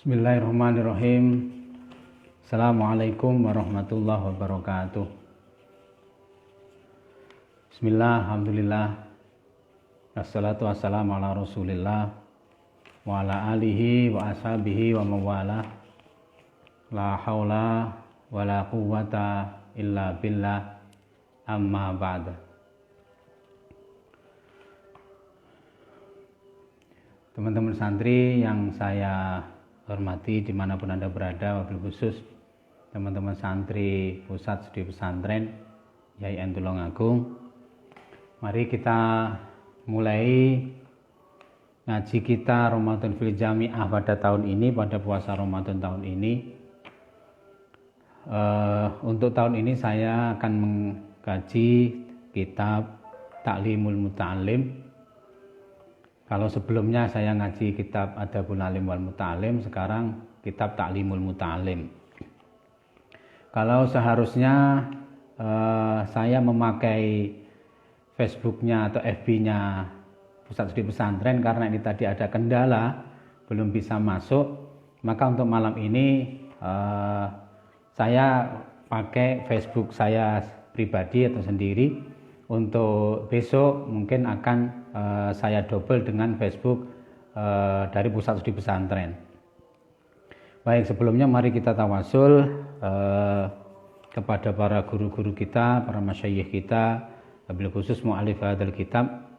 Bismillahirrahmanirrahim. Assalamualaikum warahmatullahi wabarakatuh. Bismillah, alhamdulillah. Wassalatu wassalamu ala rasulillah wa ala alihi wa ashabihi wa mawala. La hawla wa la quwwata illa billah, amma ba'da. Teman-teman santri yang saya hormati dimanapun Anda berada, wabil khusus teman-teman santri pusat studi pesantren YAIN Tulungagung. Mari kita mulai ngaji kita Ramadan fil Jami'ah pada tahun ini, pada puasa Ramadan tahun ini. Untuk tahun ini saya akan mengkaji kitab Ta'limul Muta'allim. Kalau sebelumnya saya ngaji kitab Adabul Alim wal Muta'alim, sekarang kitab Ta'limul Muta'alim. Kalau seharusnya saya memakai Facebooknya atau FB-nya Pusat Studi Pesantren, karena ini tadi ada kendala belum bisa masuk, maka untuk malam ini saya pakai Facebook saya pribadi atau sendiri. Untuk besok mungkin akan saya double dengan Facebook dari Pusat Studi Pesantren. Baik, sebelumnya mari kita tawasul kepada para guru-guru kita, para masyayikh kita, wabil khusus mu'alif hadzal kitab.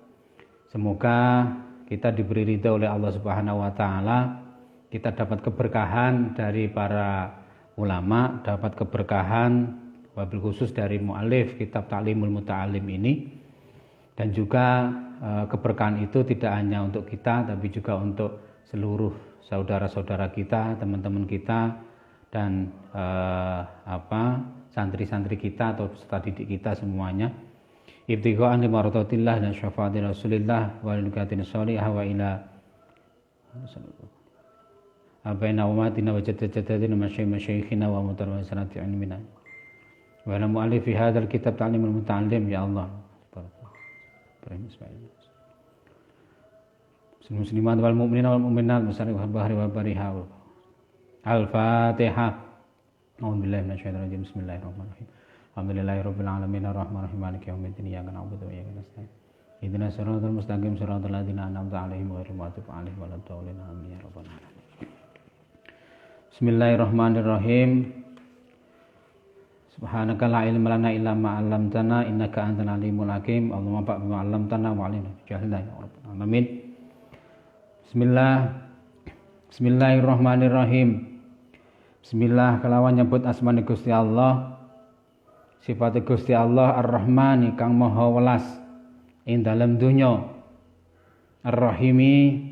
Semoga kita diberi ridha oleh Allah Subhanahu wa taala, kita dapat keberkahan dari para ulama, dapat keberkahan wabil khusus dari mu'alif kitab Ta'limul Muta'alim ini, dan juga keberkahan itu tidak hanya untuk kita tapi juga untuk seluruh saudara-saudara kita, teman-teman kita, dan santri-santri kita atau peserta didik kita semuanya. Ibtigha'an li mardhatillah dan syafaati Rasulillah wa likatin sholihah wa ila abaina wa matina wa jaddatina masyayikhina wa mutarwa sanati ilmina wa ala mu'allifi hadzal kitab Ta'limul Muta'allim. Ya Allah, muslimat wal mu'minin wal mu'minat musarrif wal bahri wal bariha. Al-Fatihah. A'udzubillahi minasyaitonir rajim. Bismillahirrahmanirrahim. Alhamdulillahirabbil alamin arrahmanir rahim maliki yaumiddin iyyaka na'budu wa iyyaka nasta'in. Ihdinas siratal mustaqim siratal ladzina an'amta 'alaihim ghairil maghdubi 'alaihim waladdallin. Amin ya rabbal alamin. Bismillahirrahmanirrahim. Subhanaka la ilma lana illa ma 'allamtana innaka antal alimul hakim. Allahumma fa'al bima 'allamtana wa 'allimna jahilna ya rabbal alamin. Bismillahirrahmanirrahim. Bismillah kelawan nyebut asmane Gusti Allah, sifat Gusti Allah Ar-Rahmani kang maha welas ing dalem donya, Ar-Rahimi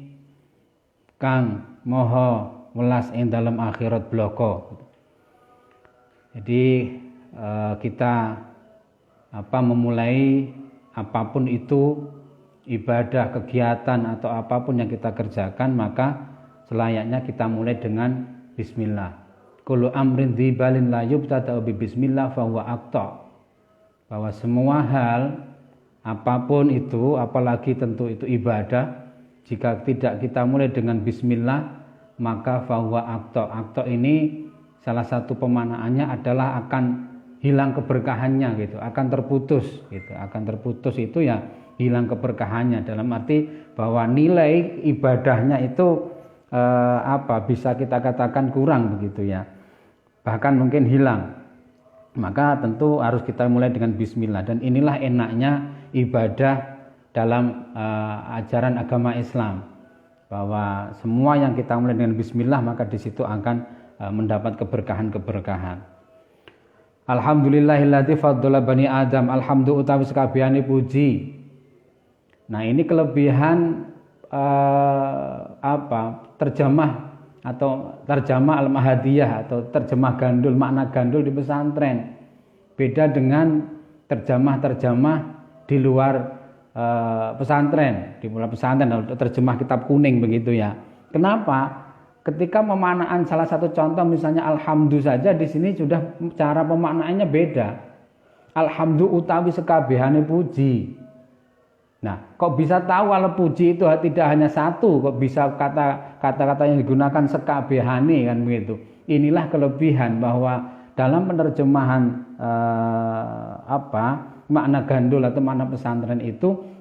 kang maha welas ing dalem akhirat bloko. Jadi kita memulai apapun itu ibadah, kegiatan atau apapun yang kita kerjakan, maka selayaknya kita mulai dengan bismillah. Kullu amrin dzibalin la yubtada'u bi bismillah fa huwa aqta. Bahwa semua hal apapun itu, apalagi tentu itu ibadah, jika tidak kita mulai dengan bismillah maka fa huwa aqta. Aqta ini salah satu pemanaannya adalah akan hilang keberkahannya gitu, akan terputus gitu. Akan terputus itu ya hilang keberkahannya, dalam arti bahwa nilai ibadahnya itu bisa kita katakan kurang begitu ya, bahkan mungkin hilang. Maka tentu harus kita mulai dengan bismillah, dan inilah enaknya ibadah dalam ajaran agama Islam, bahwa semua yang kita mulai dengan bismillah maka di situ akan mendapat keberkahan-keberkahan. Alhamdulillahilladzi faddala bani Adam. Alhamdulillah utawi sekabehane puji. Nah, ini kelebihan terjemah atau terjemah al-mahadiyah atau terjemah gandul, makna gandul di pesantren. Beda dengan terjemah-terjemah di luar pesantren, di luar pesantren atau terjemah kitab kuning begitu ya. Kenapa? Ketika pemaknaan salah satu contoh misalnya alhamdulillah saja, di sini sudah cara pemaknaannya beda. Alhamdulillah utawi sekabehane puji. Nah, kok bisa tahu kalau puji itu tidak hanya satu, kok bisa kata-kata yang digunakan sekabehane kan begitu. Inilah kelebihan bahwa dalam penerjemahan makna gandul atau makna pesantren itu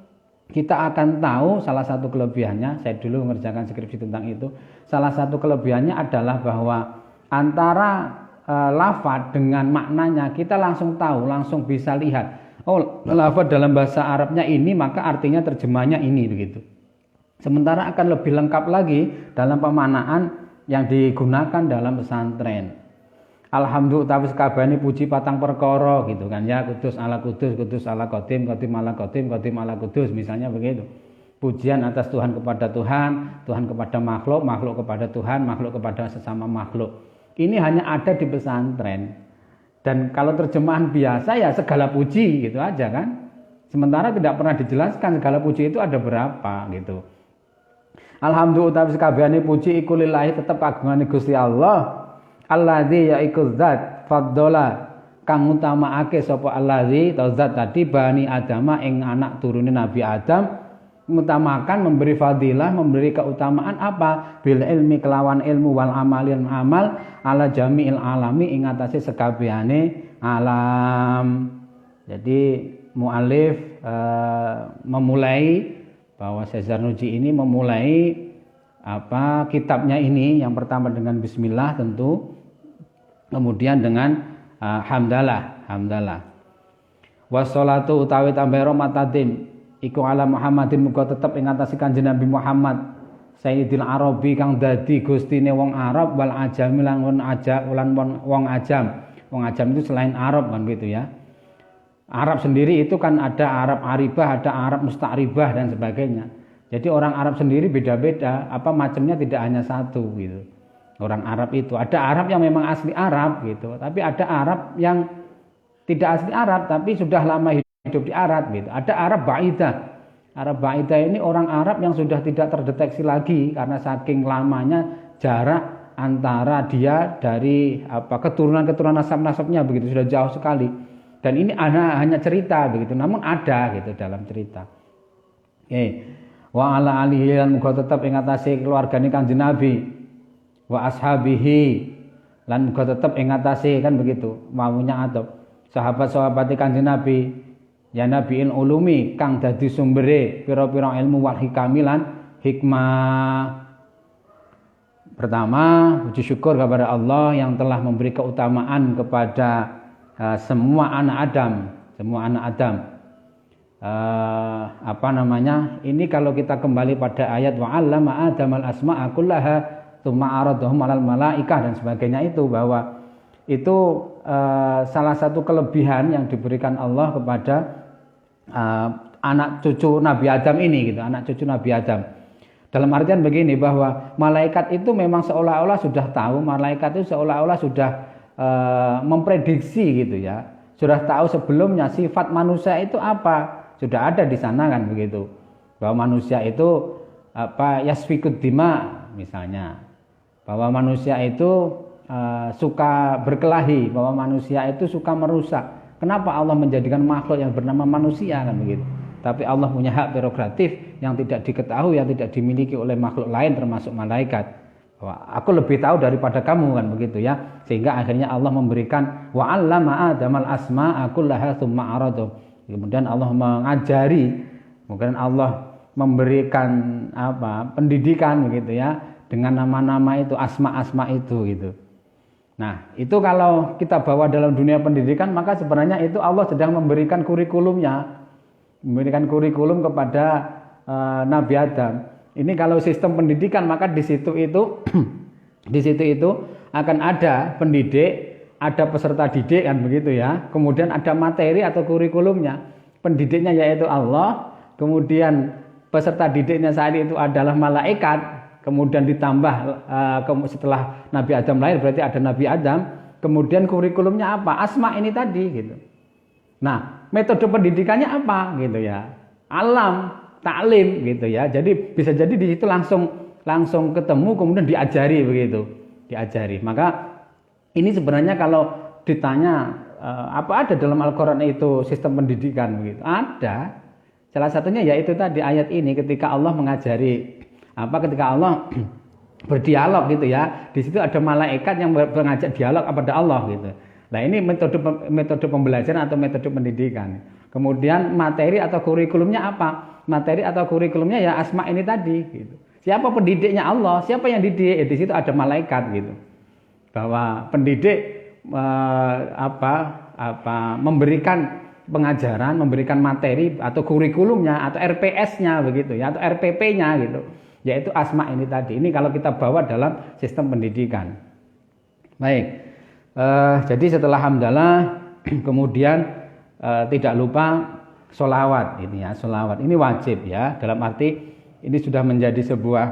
kita akan tahu salah satu kelebihannya. Saya dulu mengerjakan skripsi tentang itu. Salah satu kelebihannya adalah bahwa antara lafaz dengan maknanya kita langsung tahu, langsung bisa lihat. Oh, lafaz dalam bahasa Arabnya ini, maka artinya terjemahnya ini begitu. Sementara akan lebih lengkap lagi dalam pemaknaan yang digunakan dalam pesantren. Alhamdulillah tapi sekabehane puji patang perkara gitu kan ya, kudus ala kudus, kudus ala qadim, qadim ala qadim, qadim ala kudus, misalnya begitu. Pujian atas Tuhan kepada Tuhan, Tuhan kepada makhluk, makhluk kepada Tuhan, makhluk kepada sesama makhluk. Ini hanya ada di pesantren. Dan kalau terjemahan biasa ya segala puji gitu aja kan. Sementara tidak pernah dijelaskan segala puji itu ada berapa gitu. Alhamdulillah tapi sekabehane puji iku lillahi tetep kagungane Gusti Allah. Alladzi yaiku zat faddola kang utamaake sapa alladzi zat tadi bani adama ing anak turune Nabi Adam mengutamakan, memberi fadilah, memberi keutamaan apa? Bil ilmi kelawan ilmu wal amalin amal ala jami'il alami ing atase sekabehane alam. Jadi muallif memulai bahwa Syekh Zarnuji ini memulai kitabnya ini yang pertama dengan bismillah tentu, kemudian dengan hamdalah. Wassalatu utawi tambahe rahmatatin iku ala Muhammadin muga tetep ing atase Kanjeng Nabi Muhammad Sayyidil Arabi kang dadi gustine wong Arab wal ajami lan wong ajam. Wong ajam itu selain Arab kan gitu ya. Arab sendiri itu kan ada Arab Aribah, ada Arab Musta'ribah dan sebagainya. Jadi orang Arab sendiri beda-beda, macamnya tidak hanya satu gitu. Orang Arab itu ada Arab yang memang asli Arab gitu, tapi ada Arab yang tidak asli Arab tapi sudah lama hidup di Arab gitu. Ada Arab Ba'idah. Arab Ba'idah ini orang Arab yang sudah tidak terdeteksi lagi karena saking lamanya jarak antara dia dari keturunan nasab-nasabnya begitu sudah jauh sekali. Dan ini hanya cerita begitu, namun ada gitu dalam cerita. Wa ala alihi lan muga tetep ing atase keluargane Kanjeng Nabi wa ashabihi lan muga tetep ing atase kan begitu maunya atau sahabat-sahabate Kanjeng Nabi ya nabiin ulumi kang dadi sumbere pira-pira ilmu wal hikamilan hikmah. Pertama, puji syukur kepada Allah yang telah memberi keutamaan kepada semua anak Adam. Ini kalau kita kembali pada ayat wa 'allama Adamal asma'a kullaha tsumma aradahum 'alal malaikah dan sebagainya itu, bahwa itu salah satu kelebihan yang diberikan Allah kepada anak cucu Nabi Adam ini gitu, anak cucu Nabi Adam. Dalam artian begini, bahwa malaikat itu memang seolah-olah sudah tahu, malaikat itu seolah-olah sudah memprediksi gitu ya. Sudah tahu sebelumnya sifat manusia itu apa. Sudah ada di sana kan begitu. Bahwa manusia itu yasfikud dima misalnya. Bahwa manusia itu suka berkelahi, bahwa manusia itu suka merusak. Kenapa Allah menjadikan makhluk yang bernama manusia kan begitu? Tapi Allah punya hak prerogatif yang tidak diketahui, yang tidak dimiliki oleh makhluk lain termasuk malaikat. Bahwa aku lebih tahu daripada kamu kan begitu ya. Sehingga akhirnya Allah memberikan wa 'allama Adamal asma'a kullaha tsumma aradu. Kemudian Allah mengajari, kemudian Allah memberikan pendidikan begitu ya dengan nama-nama itu, asma-asma itu gitu. Nah, itu kalau kita bawa dalam dunia pendidikan, maka sebenarnya itu Allah sedang memberikan kurikulumnya. Memberikan kurikulum kepada Nabi Adam. Ini kalau sistem pendidikan, maka di situ itu akan ada pendidik, ada peserta didik kan begitu ya. Kemudian ada materi atau kurikulumnya. Pendidiknya yaitu Allah, kemudian peserta didiknya saat itu adalah malaikat, kemudian ditambah setelah Nabi Adam lahir berarti ada Nabi Adam, kemudian kurikulumnya apa? Asma ini tadi gitu. Nah, metode pendidikannya apa gitu ya? Alam, taklim gitu ya. Jadi bisa jadi di situ langsung ketemu kemudian diajari begitu. Diajari. Maka ini sebenarnya kalau ditanya apa ada dalam Al-Qur'an itu sistem pendidikan begitu? Ada. Salah satunya yaitu tadi ayat ini ketika Allah mengajari ketika Allah berdialog gitu ya. Di situ ada malaikat yang mengajak dialog kepada Allah gitu. Nah, ini metode pembelajaran atau metode pendidikan. Kemudian materi atau kurikulumnya apa? Materi atau kurikulumnya ya asma ini tadi gitu. Siapa pendidiknya Allah? Siapa yang didik? Di situ ada malaikat gitu. Bahwa pendidik memberikan pengajaran, memberikan materi atau kurikulumnya atau RPS-nya begitu ya, atau RPP-nya gitu. Yaitu asma ini tadi. Ini kalau kita bawa dalam sistem pendidikan. Baik. Jadi setelah hamdalah kemudian tidak lupa sholawat gitu ya. Sholawat ini wajib ya. Dalam arti ini sudah menjadi sebuah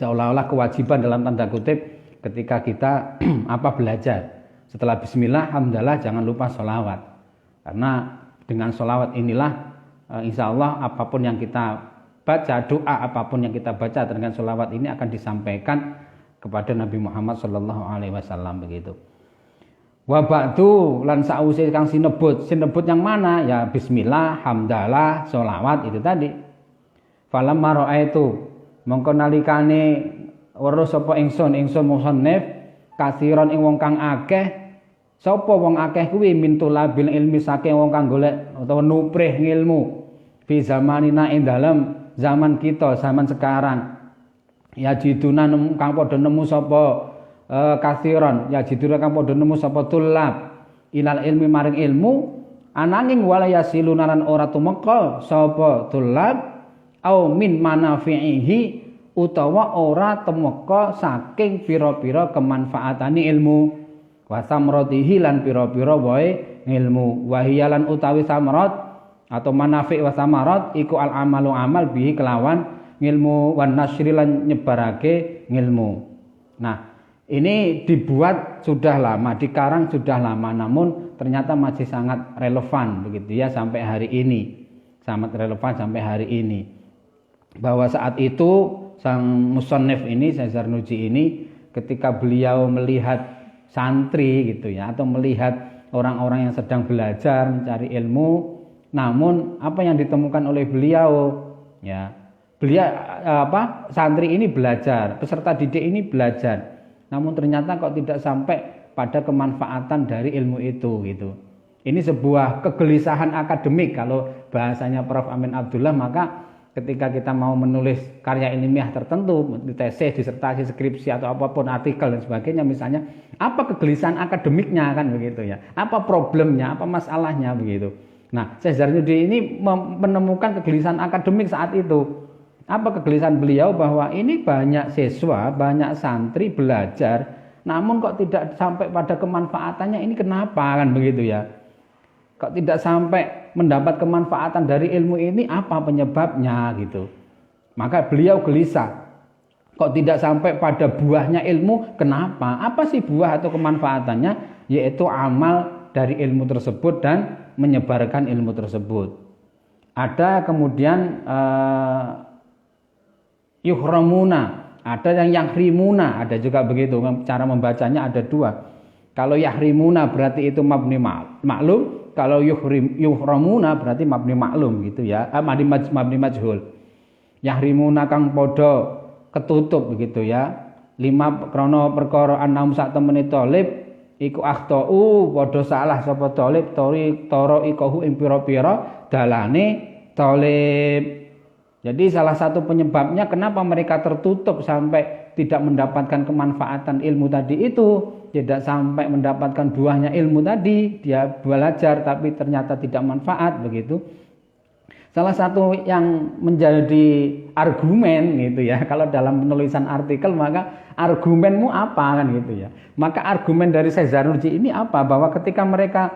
seolah-olah kewajiban dalam tanda kutip ketika kita belajar. Setelah bismillah, hamdalah, jangan lupa sholawat. Karena dengan sholawat inilah insya Allah apapun yang kita baca, doa apapun yang kita baca dengan sholawat ini akan disampaikan kepada Nabi Muhammad SAW begitu. Wa ba'du lan sa'use kang sinebut yang mana? Ya bismillah, hamdalah, sholawat itu tadi. Falam mara'aitu mongko nalikane weruh sapa ingsun musannif kasiron ing wong kang akeh. Sapa wong akeh kuwi mintulabil ilmi saking wong kang golek utawa nuprih ngilmu fi zamanina ing dalem zaman kita, zaman sekarang. Ya jiduna kang padha nemu sapa kasiron, ya jiduna kang padha nemu sapa tulab ilal ilmi maring ilmu ananging wala yasiluna lan ora tumeka sapa tulab au min manafi'ihi utawa ora temeka saking pira-pira kemanfaatane ilmu wa samratihi lan pira-pira wae ilmu wa hiyalan utawi samrat atau manafi' wa samarat iku al amalu amal bihi kelawan ilmu wan nasri lan nyebarake ilmu. Nah, ini dibuat sudah lama, dikarang sudah lama, namun ternyata masih sangat relevan begitu ya sampai hari ini. Sangat relevan sampai hari ini. Bahwa saat itu sang musannif ini, Syekh Zarnuji ini ketika beliau melihat santri gitu ya atau melihat orang-orang yang sedang belajar mencari ilmu, namun apa yang ditemukan oleh beliau ya, beliau santri ini belajar, peserta didik ini belajar, namun ternyata kok tidak sampai pada kemanfaatan dari ilmu itu gitu. Ini sebuah kegelisahan akademik kalau bahasanya Prof. Amin Abdullah. Maka ketika kita mau menulis karya ilmiah tertentu, tesis, disertasi, skripsi atau apapun, artikel dan sebagainya misalnya, apa kegelisahan akademiknya kan begitu ya, apa problemnya, apa masalahnya begitu. Nah, Syekh Zarnuji ini menemukan kegelisahan akademik saat itu. Apa kegelisahan beliau? Bahwa ini banyak siswa, banyak santri belajar, namun kok tidak sampai pada kemanfaatannya, ini kenapa kan begitu ya. Kok tidak sampai mendapat kemanfaatan dari ilmu ini, apa penyebabnya gitu. Maka beliau gelisah. Kok tidak sampai pada buahnya ilmu, kenapa? Apa sih buah atau kemanfaatannya? Yaitu amal dari ilmu tersebut dan menyebarkan ilmu tersebut. Ada kemudian yuhramuna, ada yang yahrimuna, ada juga begitu. Cara membacanya ada dua. Kalau yahrimuna berarti itu mabni maklum, kalau yuhramuna berarti mabni maklum gitu ya. Mabni majhul. Yahrimuna kang podo ketutup begitu ya. 5 krana perkara anam sak temene talib iku akhtau padha salah sapa talib toro ikahu ing pira-pira dalane talib. Jadi salah satu penyebabnya kenapa mereka tertutup sampai tidak mendapatkan kemanfaatan ilmu tadi itu, tidak sampai mendapatkan buahnya ilmu tadi, dia belajar tapi ternyata tidak manfaat begitu. Salah satu yang menjadi argumen gitu ya, kalau dalam penulisan artikel maka argumenmu apa kan gitu ya. Maka argumen dari Syekh Zarnuji ini apa? Bahwa ketika mereka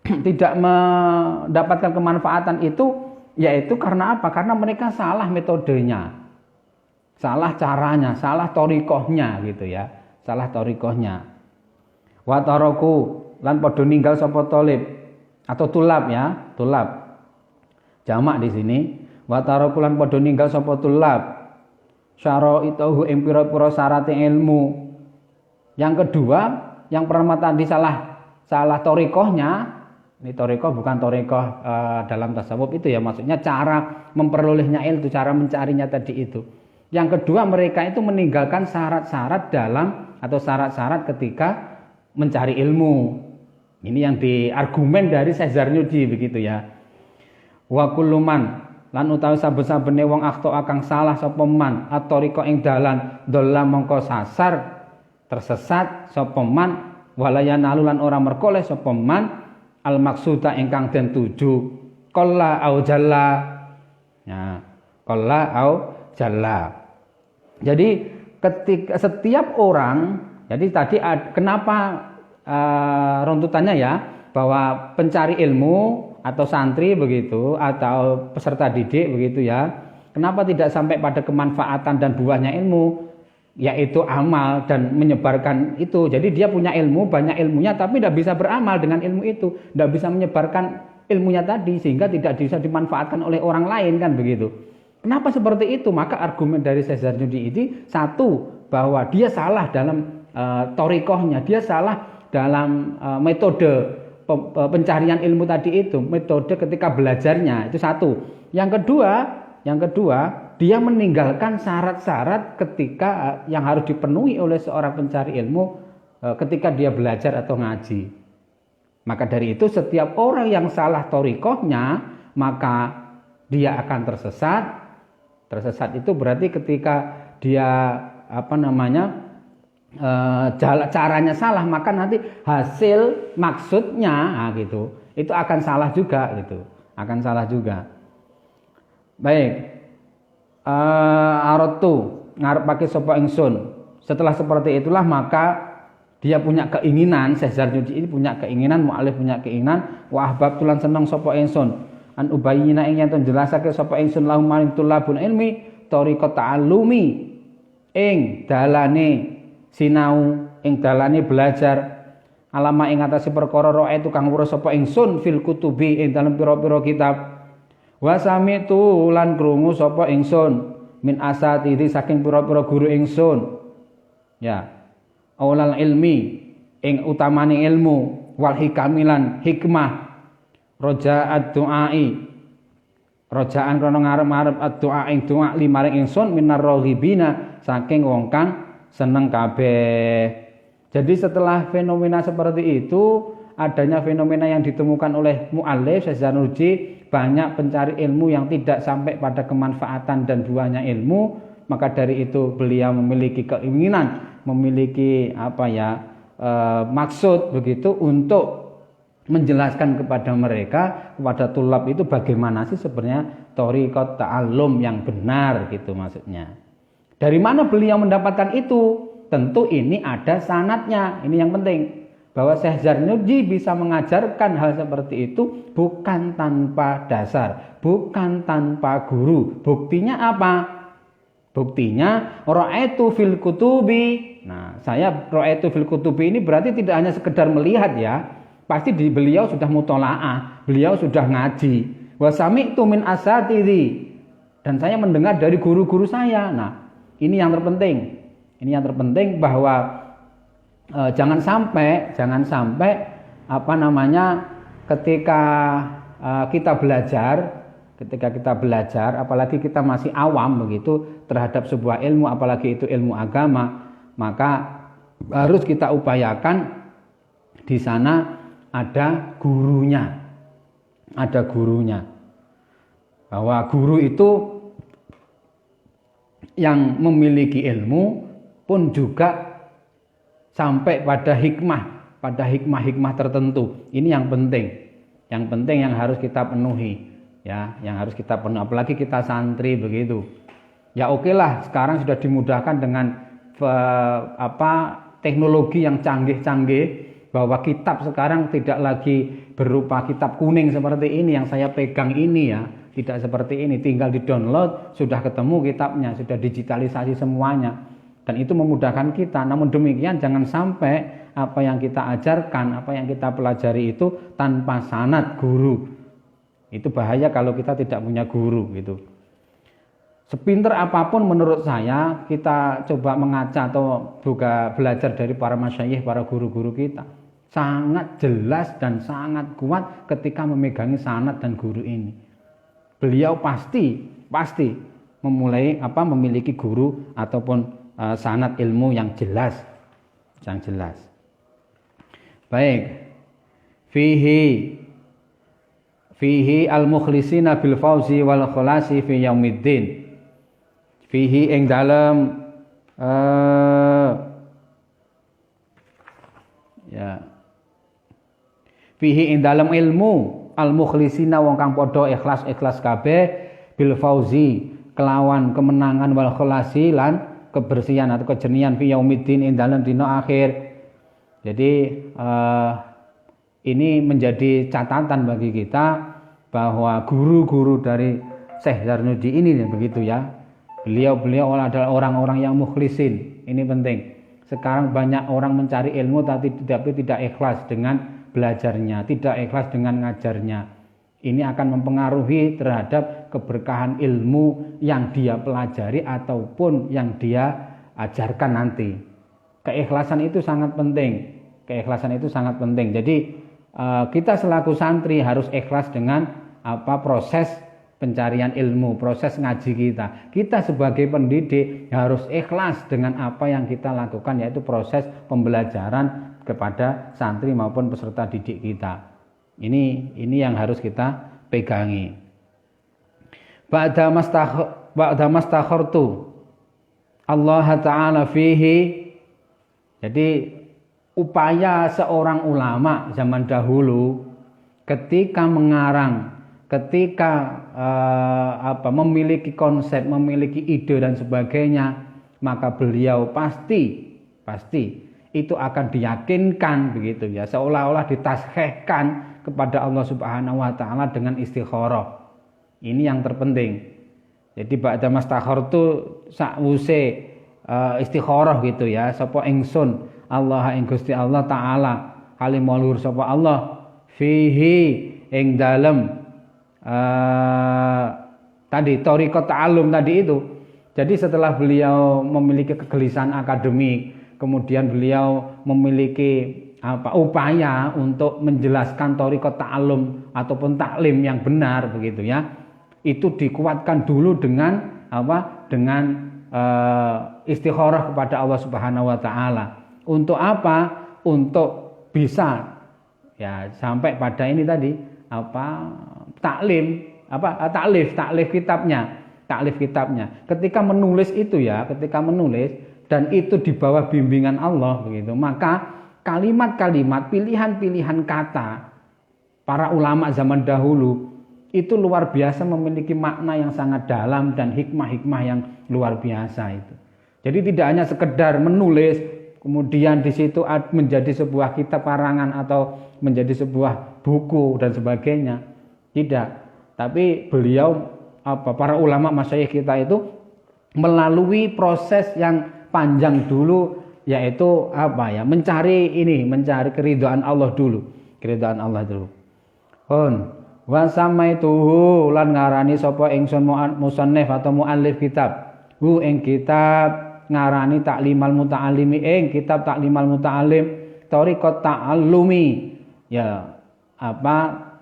tidak mendapatkan kemanfaatan itu, yaitu karena apa? Karena mereka salah metodenya, salah caranya, salah thoriqohnya gitu ya, salah thoriqohnya. Wa taraku lan padha ninggal sapa talib atau tulab ya, tulab. Jamak di sini. Wa taraku lan padha ninggal sapa tulab syara'itahu ing pira-pira syarate ilmu. Yang kedua, yang pertama tadi salah thoriqohnya, Ini torikoh bukan torikoh dalam tasawuf itu ya, maksudnya cara memperolehnya ilmu, cara mencarinya tadi itu. Yang kedua, mereka itu meninggalkan syarat-syarat dalam atau syarat-syarat ketika mencari ilmu. Ini yang diargumen dari Syekh Zarnuji begitu ya. Wa kulluman lan utawi saben-sabene wong akhto akang salah sapa man atoriko ing dalan dolam mongko sasar tersesat sapa man walayana lan ora merkoleh sapa man al maksuda ingkang den tuju qalla au jalla. Ya, qalla au jalla. Jadi ketika setiap orang, jadi tadi kenapa runtutannya ya, bahwa pencari ilmu atau santri begitu atau peserta didik begitu ya, kenapa tidak sampai pada kemanfaatan dan buahnya ilmu, yaitu amal dan menyebarkan itu. Jadi dia punya ilmu, banyak ilmunya, tapi tidak bisa beramal dengan ilmu itu, tidak bisa menyebarkan ilmunya tadi, sehingga tidak bisa dimanfaatkan oleh orang lain kan begitu. Kenapa seperti itu? Maka argumen dari Syekh Zarnuji ini satu, bahwa dia salah dalam torikohnya, dia salah dalam metode pencarian ilmu tadi itu, metode ketika belajarnya itu satu. Yang kedua, dia meninggalkan syarat-syarat ketika yang harus dipenuhi oleh seorang pencari ilmu ketika dia belajar atau ngaji. Maka dari itu setiap orang yang salah torikohnya, maka dia akan tersesat. Tersesat itu berarti ketika dia caranya salah, maka nanti hasil maksudnya gitu itu akan salah juga gitu, akan salah juga. Baik, aratu ngarep pakai sapa ingsun. Setelah seperti itulah maka dia punya keinginan, Syekh Zarnuji ini punya keinginan, mu'alif punya keinginan, wa ahbab tulan seneng sapa ingsun an ubayyina ing yen jelasake sapa ingsun lahum maring tulabun ilmi tariqat ta'allumi ing dalane sinau, ing dalane belajar alama ing atase perkara roe itu kang weruh sapa ingsun fil kutubi ing dalem pira-pira kitab wa sami'tu lan krungu sapa ingsun min asatidhi saking pira-pira guru ingsun ya aulal ilmi ing utamane ilmu wal hikamilan hikmah roja'at du'ai roja'an krana ngarep-arep ad-du'a ing du'a limaring ingsun minar raghibina saking wong kang seneng kabeh. Jadi setelah fenomena seperti itu, adanya fenomena yang ditemukan oleh mu'allif Syekh Zarnuji, banyak pencari ilmu yang tidak sampai pada kemanfaatan dan buahnya ilmu, maka dari itu beliau memiliki keinginan, memiliki maksud begitu untuk menjelaskan kepada mereka, kepada tulab itu bagaimana sih sebenarnya thariqat ta'allum yang benar gitu maksudnya. Dari mana beliau mendapatkan itu? Tentu ini ada sanadnya. Ini yang penting. Bahwa Syekh Zarnuji bisa mengajarkan hal seperti itu bukan tanpa dasar, bukan tanpa guru. Buktinya apa? Buktinya ra'aitu fil kutubi. Nah, saya ra'aitu fil kutubi ini berarti tidak hanya sekedar melihat ya. Pasti beliau sudah mutolaah, beliau sudah ngaji. Wa sami'tu min asatidhi. Dan saya mendengar dari guru-guru saya. Nah, ini yang terpenting. Ini yang terpenting bahwa jangan sampai ketika kita belajar, apalagi kita masih awam begitu terhadap sebuah ilmu, apalagi itu ilmu agama, maka harus kita upayakan di sana ada gurunya. Ada gurunya. Bahwa guru itu yang memiliki ilmu pun juga sampai pada hikmah tertentu. Ini yang penting. Yang penting yang harus kita penuhi, ya, yang harus kita penuhi. Apalagi kita santri begitu. Ya oke lah, sekarang sudah dimudahkan dengan teknologi yang canggih-canggih, bahwa kitab sekarang tidak lagi berupa kitab kuning seperti ini yang saya pegang ini ya, tidak seperti ini, tinggal di-download sudah ketemu kitabnya, sudah digitalisasi semuanya, dan itu memudahkan kita. Namun demikian jangan sampai apa yang kita ajarkan, apa yang kita pelajari itu tanpa sanad guru. Itu bahaya kalau kita tidak punya guru gitu. Sepinter apapun menurut saya, kita coba mengaca atau juga belajar dari para masyayikh, para guru-guru kita. sangat jelas dan sangat kuat ketika memegangi sanad dan guru ini. Beliau pasti memiliki guru ataupun sanad ilmu yang jelas. Baik. Fihi al-mukhlisina bil fauzi wal khulasi fi yaumiddin. Fihi ing dalem Fihi ing dalem ilmu al-mukhlisina wong kang padha ikhlas kabeh bil fauzi kelawan kemenangan wal khulasi lan kebersihan atau kejernihan fi yaumiddin ing dalem dina akhir. Jadi ini menjadi catatan bagi kita bahwa guru-guru dari Syekh Zarnuji ini begitu ya. Beliau adalah orang-orang yang mukhlisin. Ini penting. Sekarang banyak orang mencari ilmu tapi tidak ikhlas dengan belajarnya, tidak ikhlas dengan ngajarnya. Ini akan mempengaruhi terhadap keberkahan ilmu yang dia pelajari ataupun yang dia ajarkan nanti. Keikhlasan itu sangat penting. Jadi kita selaku santri harus ikhlas dengan proses pencarian ilmu, proses ngaji kita. Kita sebagai pendidik harus ikhlas dengan apa yang kita lakukan, yaitu proses pembelajaran kepada santri maupun peserta didik kita. Ini yang harus kita pegangi. Ba'da mastakhartu Allah Ta'ala fihi. Jadi upaya seorang ulama zaman dahulu ketika mengarang, ketika memiliki konsep, memiliki ide dan sebagainya, maka beliau pasti itu akan diyakinkan begitu ya, seolah-olah ditashehkan kepada Allah Subhanahu wa taala dengan istikharah. Ini yang terpenting. Jadi ba'da mastakhartu sakwuse istikharah gitu ya, sapa ingsun Allah ing Gusti Allah taala halimul luhur sapa Allah fihi ing dalem tadi thariqat ta'allum tadi itu. Jadi setelah beliau memiliki kegelisahan akademik, kemudian beliau memiliki upaya untuk menjelaskan thariqat ta'allum ataupun taklim yang benar begitu ya. Itu dikuatkan dulu dengan dengan istikharah kepada Allah Subhanahu wa taala. Untuk apa? Untuk bisa ya sampai pada ini tadi taklif kitabnya. Ketika menulis dan itu di bawah bimbingan Allah begitu, maka kalimat-kalimat, pilihan-pilihan kata para ulama zaman dahulu itu luar biasa, memiliki makna yang sangat dalam dan hikmah-hikmah yang luar biasa itu. Jadi tidak hanya sekedar menulis kemudian di situ menjadi sebuah kitab karangan atau menjadi sebuah buku dan sebagainya. Tidak. Tapi beliau para ulama masyayikh kita itu melalui proses yang panjang dulu, yaitu mencari keridhaan Allah dulu. Wa samaituhu lan ngarani sapa ingsun musannif atau muallif kitab. Hu ing kitab ngarani Ta'limal Muta'allimi ing kitab Ta'limal Muta'allim thariqat ta'allumi. Ya,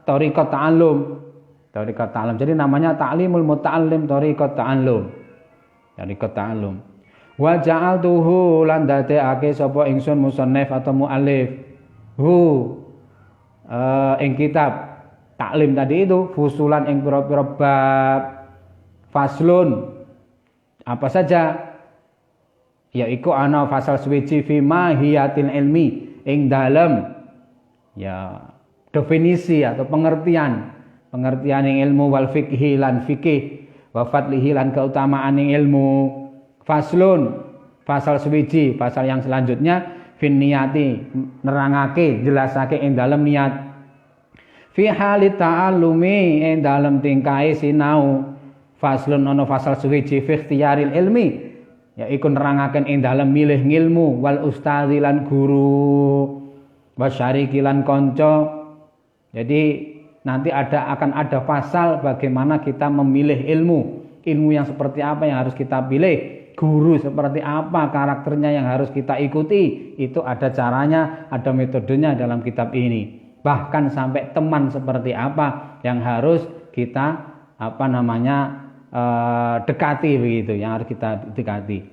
thariqat ta'allum. Jadi namanya Ta'limul Muta'allim thariqat ta'allum. Wa ja'altuhu lan dadekake sapa ingsun musannif atau muallif ing kitab taklim tadi itu fusulan ing pira-pira bab, faslun apa saja, yaiku ana fasal suwiji fi mahiyatil ilmi ing dalem ya definisi atau pengertian ing ilmu wal fikhi lan fikih wa fadlihi lan keutamaan ing ilmu. Faslun fasal suwiji, pasal yang selanjutnya fin niyati nerangake jelasake ing dalem niat. Fi halit ta'allumi ing dalem tingkahe sinau. Faslun ana fasal suwiji fi ikhtiyaril ilmi, yaiku nerangaken ing dalem milih ngilmu wal ustadzi lan guru wasyariki lan kanca. Jadi nanti akan ada pasal bagaimana kita memilih ilmu yang seperti apa yang harus kita pilih, guru seperti apa karakternya yang harus kita ikuti. Itu ada caranya, ada metodenya dalam kitab ini. Bahkan sampai teman seperti apa yang harus kita dekati begitu, yang harus kita dekati.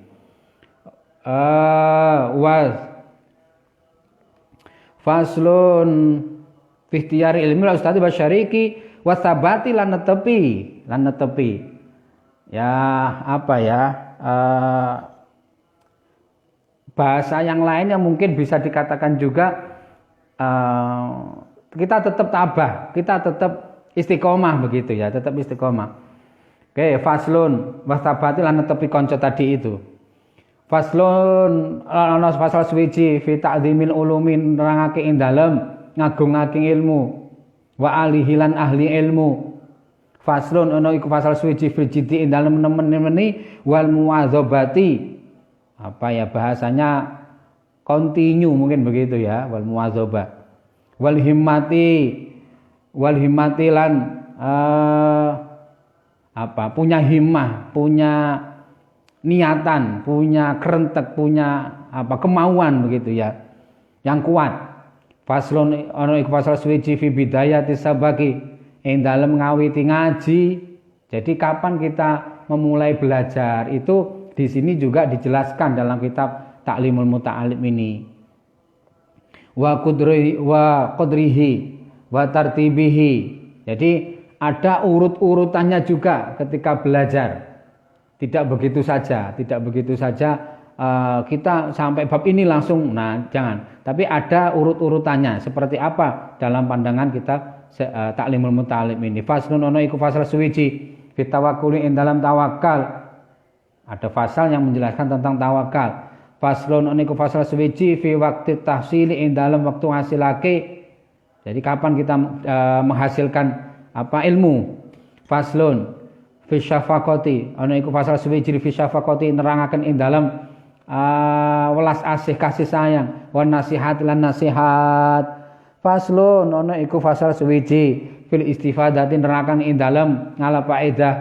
Faslun fi ikhtiyari ilmi al ustadz basyariki wa sabati lan netepi. Ya, bahasa yang lainnya mungkin bisa dikatakan juga kita tetap tabah, kita tetap istiqomah begitu ya, tetap istiqomah. Oke, faslun wastabati lan netepi konco tadi itu. Faslun ana pasal suwiji fi ta'dzimil ulumi nerangake ing dalem ngagungake ilmu wa alihilan ahli ilmu. Faslun ana iku pasal suwiji fi jidi ing dalem nemen-nemeni wal muwadzabati. Bahasanya continue mungkin begitu ya, wal muwadzabah. Wal himmati lan punya himmah, punya niatan, punya kerentek, punya kemauan begitu ya, yang kuat. Faslun ana iku fasal suwiji fi bidayati sabaki ing dalem ngawiti ngaji. Jadi kapan kita memulai belajar itu di sini juga dijelaskan dalam kitab Ta'limul Muta'alim ini. Wa qadrihi wa tartibihi. Jadi ada urut-urutannya juga ketika belajar. Tidak begitu saja kita sampai bab ini langsung, jangan. Tapi ada urut-urutannya seperti apa dalam pandangan kita Ta'limul Muta'alim ini. Faslun ono iku fasal suwiji fi tawakkuli ing dalam tawakal. Ada pasal yang menjelaskan tentang tawakal. Faslun ono iku fasal suwiji fi waqti tahsili ing dalam waktu hasilake. Jadi kapan kita menghasilkan ilmu. Faslun fi syafaqati ana iku fasal suwiji fi syafaqati nerangaken ing dalem welas asih kasih sayang wan nasihat lan nasihat. Faslun ana iku fasal suwiji fil istifadati nerangaken ing dalem ngala faedah.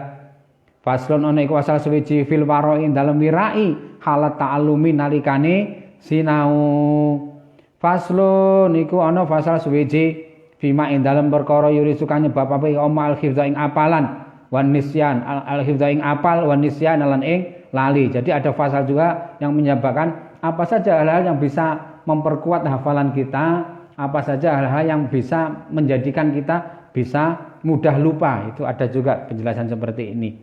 Faslun ana iku fasal suwiji fil wara'i ing dalem wirai halat ta'allumi nalikane sinau. Faslun iku ana fasal suwiji fima ing dalem perkara yuri sukane bab apa al hifdza ing apalan wan nisyan al hifdza ing apal wan nisyan lan ing lali. Jadi ada pasal juga yang menyebabkan apa saja hal-hal yang bisa memperkuat hafalan kita, apa saja hal-hal yang bisa menjadikan kita bisa mudah lupa. Itu ada juga penjelasan seperti ini.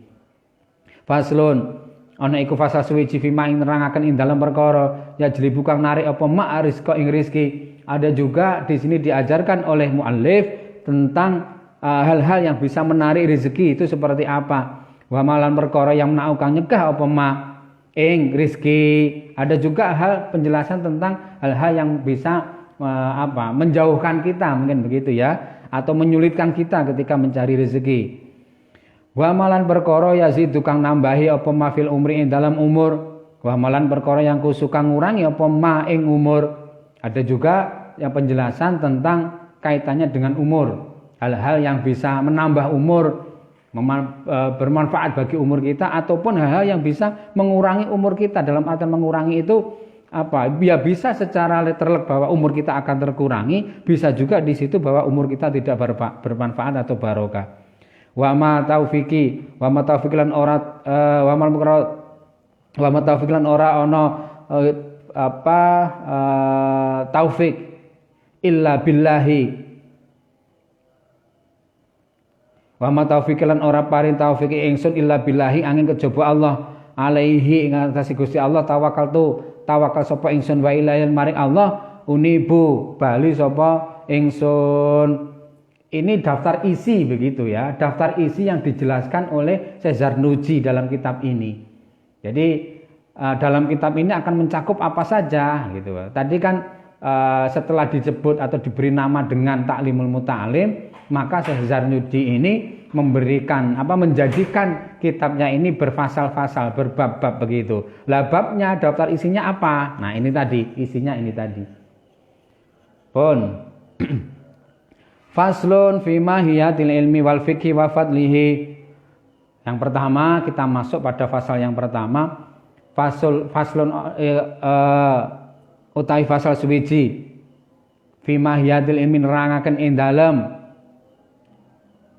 Faslun ana iku fasal suwiji fima ing nerangaken ing dalam perkara ya jeli bukan narik apa ma rizqa ing rizki. Ada juga di sini diajarkan oleh muallif tentang hal-hal yang bisa menarik rezeki itu seperti apa. Wa malan perkara yang menaukan nyegah apa ma ing rizki. Ada juga hal penjelasan tentang hal-hal yang bisa menjauhkan kita mungkin begitu ya, atau menyulitkan kita ketika mencari rezeki. Wa malan perkara yazid kang nambahi apa ma fil umri ing dalam umur. Wa malan perkara yang suka ngurangi apa ma ing umur. Ada juga yang penjelasan tentang kaitannya dengan umur. Hal-hal yang bisa menambah umur, bermanfaat bagi umur kita, ataupun hal-hal yang bisa mengurangi umur kita. Dalam arti mengurangi itu ya bisa secara literal bahwa umur kita akan terkurangi, bisa juga di situ bahwa umur kita tidak bermanfaat atau barokah. Wa ma taufiqan ora ana taufik illa billahi. Wa ma taufiqan ora paring taufik ingsun illa billahi angin kejaba Allah alaihi ing atase Gusti Allah tawakal sapa ingsun wa ilaihil maring Allah unibu bali sapa ingsun. Ini daftar isi begitu ya, daftar isi yang dijelaskan oleh Cesar Nuji dalam kitab ini. Jadi dalam kitab ini akan mencakup apa saja gitu. Tadi kan setelah disebut atau diberi nama dengan Ta'limul Muta'alim, maka Cesar Nuji ini memberikan menjadikan kitabnya ini berfasal-fasal, berbab-bab begitu. Lah babnya daftar isinya apa? Nah, ini tadi, isinya ini tadi. Pun Faslun fi mahiyatil ilmi wal fiqhi wa fadlihi. Yang pertama kita masuk pada fasal yang pertama, faslun utawi fasal suwiji fi mahiyatil ilmi nerangaken ing dalem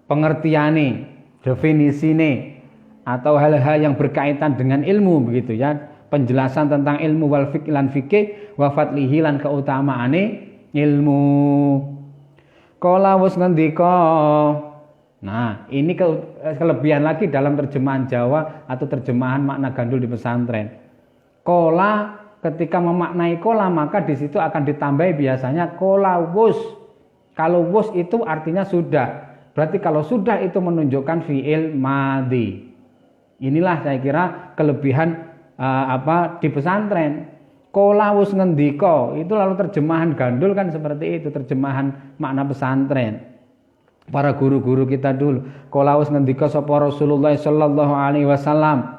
pengertiane, definisine atau hal-hal yang berkaitan dengan ilmu begitu ya. Penjelasan tentang ilmu wal fiqh lan fikih wa fadlihi lan keutamaane ilmu. Qala wis ngendika. Nah, ini kelebihan lagi dalam terjemahan Jawa atau terjemahan makna gandul di pesantren. Qala ketika memaknai qala maka di situ akan ditambahi biasanya qala wus. Kalau wus itu artinya sudah. Berarti kalau sudah itu menunjukkan fi'il madhi. Inilah saya kira kelebihan di pesantren. Qala wus ngendika itu lalu terjemahan gandul kan seperti itu, terjemahan makna pesantren. Para guru-guru kita dulu. Qala wus ngendika sapa Rasulullah sallallahu alaihi wasallam.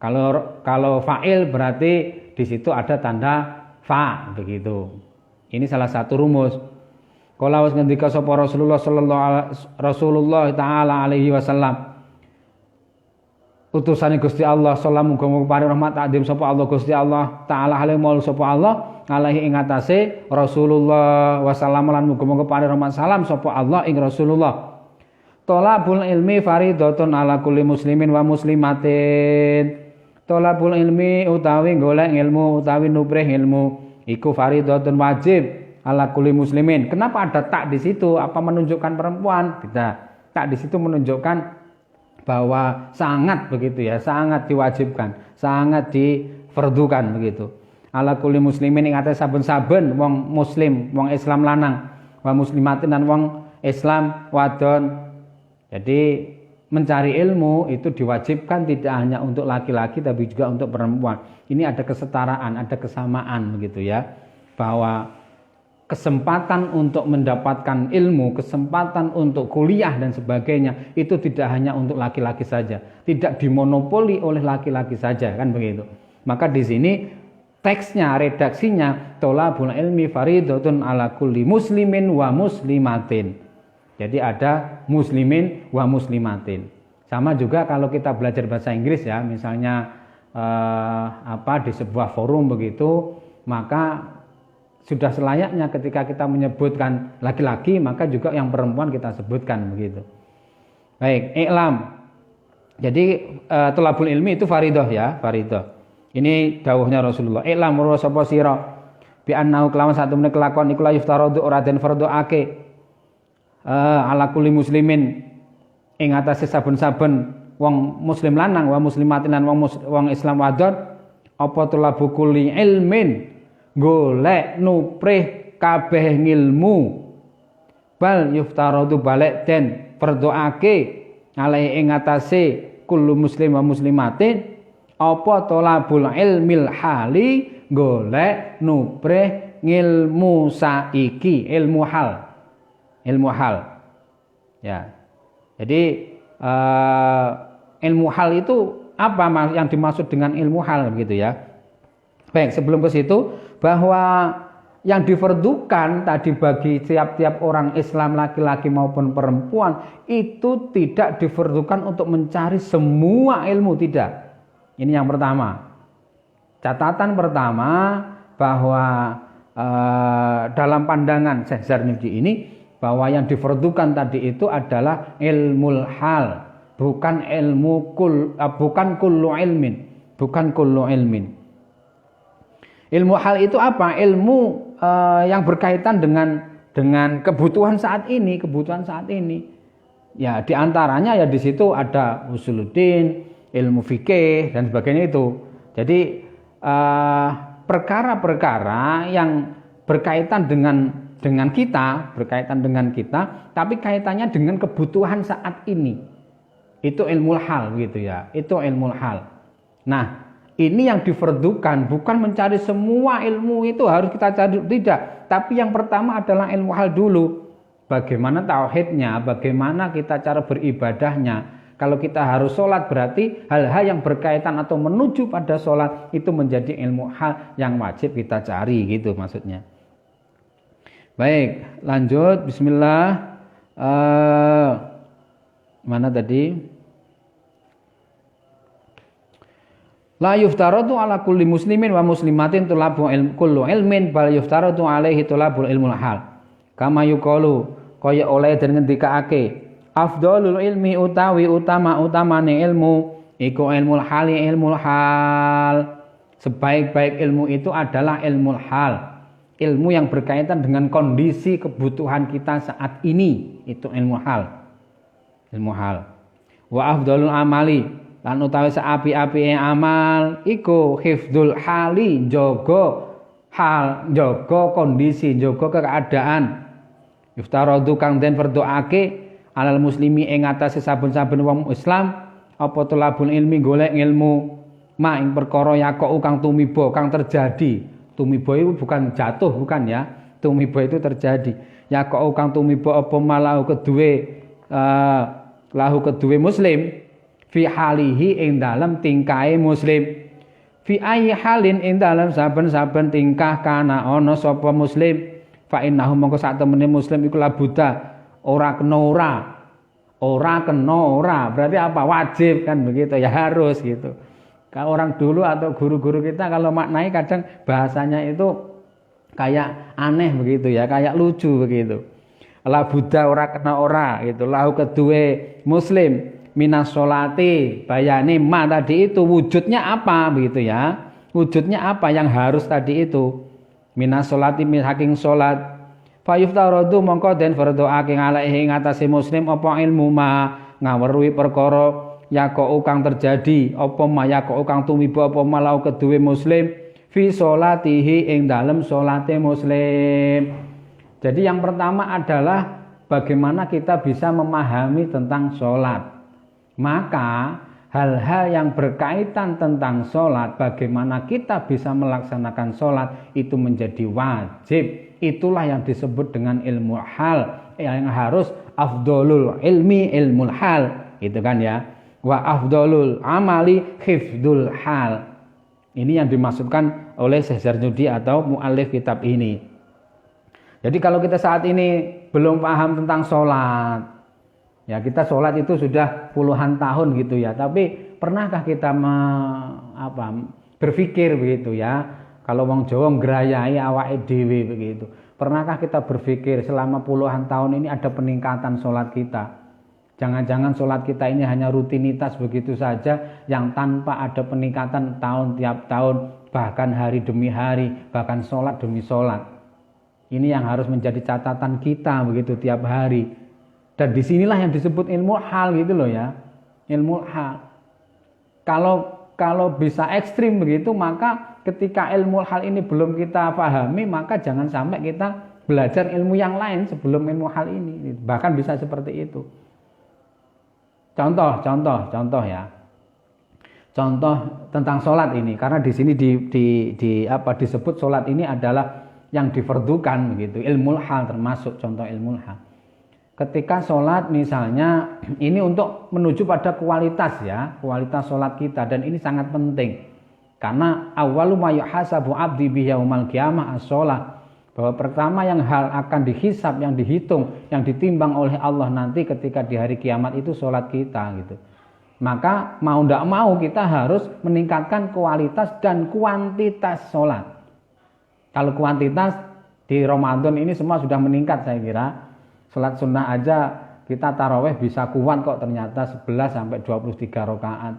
Kalau fa'il berarti di situ ada tanda fa begitu. Ini salah satu rumus. Qala wus ngendika sapa Rasulullah taala alaihi wasallam. Utusane Gusti Allah sallallahu muga-muga paring rahmat takdim sapa Allah Gusti Allah taala alaihi maul sapa Allah alaihi ing atase Rasulullah wasallam lan muga-muga paring rahmat salam sapa Allah ing Rasulullah. Thalabul ilmi fardhatun ala kulli muslimin wa muslimatin. Thalabul ilmi utawi golek ilmu utawi nubrih ilmu iku fardhatun wajib ala kulli muslimin. Kenapa ada tak di situ? Apa menunjukkan perempuan? Tidak. Tak di situ menunjukkan bahwa sangat begitu ya, sangat diwajibkan, sangat difardukan begitu. Ala kulli muslimin ing atase saben-saben wong muslim, wong Islam lanang, wa muslimatin dan wong Islam wadon. Jadi mencari ilmu itu diwajibkan tidak hanya untuk laki-laki tapi juga untuk perempuan. Ini ada kesetaraan, ada kesamaan begitu ya. Bahwa kesempatan untuk mendapatkan ilmu, kesempatan untuk kuliah dan sebagainya itu tidak hanya untuk laki-laki saja, tidak dimonopoli oleh laki-laki saja kan begitu. Maka di sini teksnya, redaksinya thalabul ilmi fardhatun ala kulli muslimin wa muslimatin. Jadi ada muslimin wa muslimatin. Sama juga kalau kita belajar bahasa Inggris ya, misalnya di sebuah forum begitu, maka sudah selayaknya ketika kita menyebutkan laki-laki maka juga yang perempuan kita sebutkan begitu. Baik, i'lam. Jadi thalabul ilmi itu faridah ya, faridah. Ini dawuhnya Rasulullah. I'lam wa sapa sira bi annahu kelawan satu meneh kelakon iku la yuftaradu ora den fardhoake ala kulli muslimin ing atase saben-saben wong muslim lanang wa muslimatin lan wong Islam wadon apa tulabu kulli ilmin golek nuprih kabeh ngilmu bal yuftaradu balik den fardhoake alai ing atase kullu muslim wa muslimatin apa thalabul ilmil hali golek nuprih ngilmu saiki ilmu hal ya. Jadi ilmu hal itu apa yang dimaksud dengan ilmu hal begitu ya. Baik, sebelum ke situ bahwa yang difardukan tadi bagi tiap-tiap orang Islam laki-laki maupun perempuan itu tidak difardukan untuk mencari semua ilmu, tidak. Ini yang pertama. Catatan pertama bahwa dalam pandangan Syekh Zarnuji ini bahwa yang difardukan tadi itu adalah ilmul hal, bukan kullu ilmin. Ilmu hal itu apa? Ilmu yang berkaitan dengan kebutuhan saat ini, Ya, di antaranya ya di situ ada usuluddin, ilmu fikih dan sebagainya itu. Jadi perkara-perkara yang berkaitan dengan kita, tapi kaitannya dengan kebutuhan saat ini. Itu ilmu hal gitu ya. Itu ilmu hal. Nah, ini yang difardukan, bukan mencari semua ilmu itu harus kita cari, tidak. Tapi yang pertama adalah ilmu hal dulu. Bagaimana tauhidnya, bagaimana kita cara beribadahnya. Kalau kita harus sholat berarti hal-hal yang berkaitan atau menuju pada sholat itu menjadi ilmu hal yang wajib kita cari gitu maksudnya. Baik, lanjut. Bismillah. Mana tadi? La yuftaratu ala kulli muslimin wa muslimatin tulabu kullu ilmin bal yuftaratu alaihi tulabul ilmul hal. Kama yuqalu kaya oleh den ngendikake afdhalul ilmi utawi utamane ilmu iku ilmul hali ilmul hal. Sebaik-baik ilmu itu adalah ilmul hal. Ilmu yang berkaitan dengan kondisi kebutuhan kita saat ini itu ilmu hal. Ilmu hal. Wa afdhalul amali lan utawi saapi-apike amal iku hifdzul hali jaga hal jaga kondisi jaga keadaan yuftaradu kang den berdoake alal muslimi ing atase saben-saben wong Islam apa tulabul ilmi golek ilmu ma ing perkara yakau kang tumiba kang terjadi tumiba itu bukan jatuh bukan ya tumiba itu terjadi yakau kang tumiba apa malahu kedue muslim fi halihi ing dalam tingkahe muslim fi ayi halin ing dalam saben-saben tingkah kana ana sapa muslim fa innahu mongko sak temene muslim iku labuda ora kena ora berarti apa wajib kan begitu ya harus gitu. Kalau orang dulu atau guru-guru kita kalau maknai kadang bahasanya itu kayak aneh begitu ya kayak lucu begitu. Labuda ora kena ora gitu lahu kedue muslim minas sholati bayani ma tadi itu wujudnya apa begitu ya wujudnya apa yang harus tadi itu minas sholati min haking sholat fayuftaradu mongko den berdoake alaihi ing atase muslim apa ilmu ma ngaweruhi perkara yakau kang terjadi apa ma yakau kang tumiba apa malau kedue muslim fi sholatihi ing dalem sholate muslim. Jadi yang pertama adalah bagaimana kita bisa memahami tentang sholat. Maka hal-hal yang berkaitan tentang sholat, bagaimana kita bisa melaksanakan sholat itu menjadi wajib. Itulah yang disebut dengan ilmu hal yang harus afdolul ilmi ilmul hal, itu kan ya. Wa afdolul amali hifdul hal. Ini yang dimaksudkan oleh Syekh Zarnuji atau muallif kitab ini. Jadi kalau kita saat ini belum paham tentang sholat, ya kita sholat itu sudah puluhan tahun gitu ya. Tapi pernahkah kita berpikir begitu ya? Kalau wong Jawa ngrayai awake dhewe begitu. Pernahkah kita berpikir selama puluhan tahun ini ada peningkatan sholat kita? Jangan-jangan sholat kita ini hanya rutinitas begitu saja yang tanpa ada peningkatan tahun tiap tahun, bahkan hari demi hari, bahkan sholat demi sholat. Ini yang harus menjadi catatan kita begitu tiap hari. Dan disinilah yang disebut ilmu hal gitu loh ya. Ilmu hal. Kalau bisa ekstrim begitu maka ketika ilmu hal ini belum kita pahami maka jangan sampai kita belajar ilmu yang lain sebelum ilmu hal ini. Bahkan bisa seperti itu. Contoh ya. Contoh tentang sholat ini karena di sini disebut sholat ini adalah yang difardukan begitu, ilmul hal termasuk contoh ilmul hal. Ketika sholat misalnya ini untuk menuju pada kualitas ya, kualitas sholat kita dan ini sangat penting. Karena awwalu ma yuhasabu abdi bi yaumal qiyamah as-shalah. Bahwa pertama yang hal akan dihisab, yang dihitung, yang ditimbang oleh Allah nanti ketika di hari kiamat itu sholat kita gitu. Maka mau tidak mau kita harus meningkatkan kualitas dan kuantitas sholat. Kalau kuantitas di Ramadan ini semua sudah meningkat saya kira. Salat sunnah aja kita taraweh bisa kuat kok ternyata 11 sampai 23 rakaat.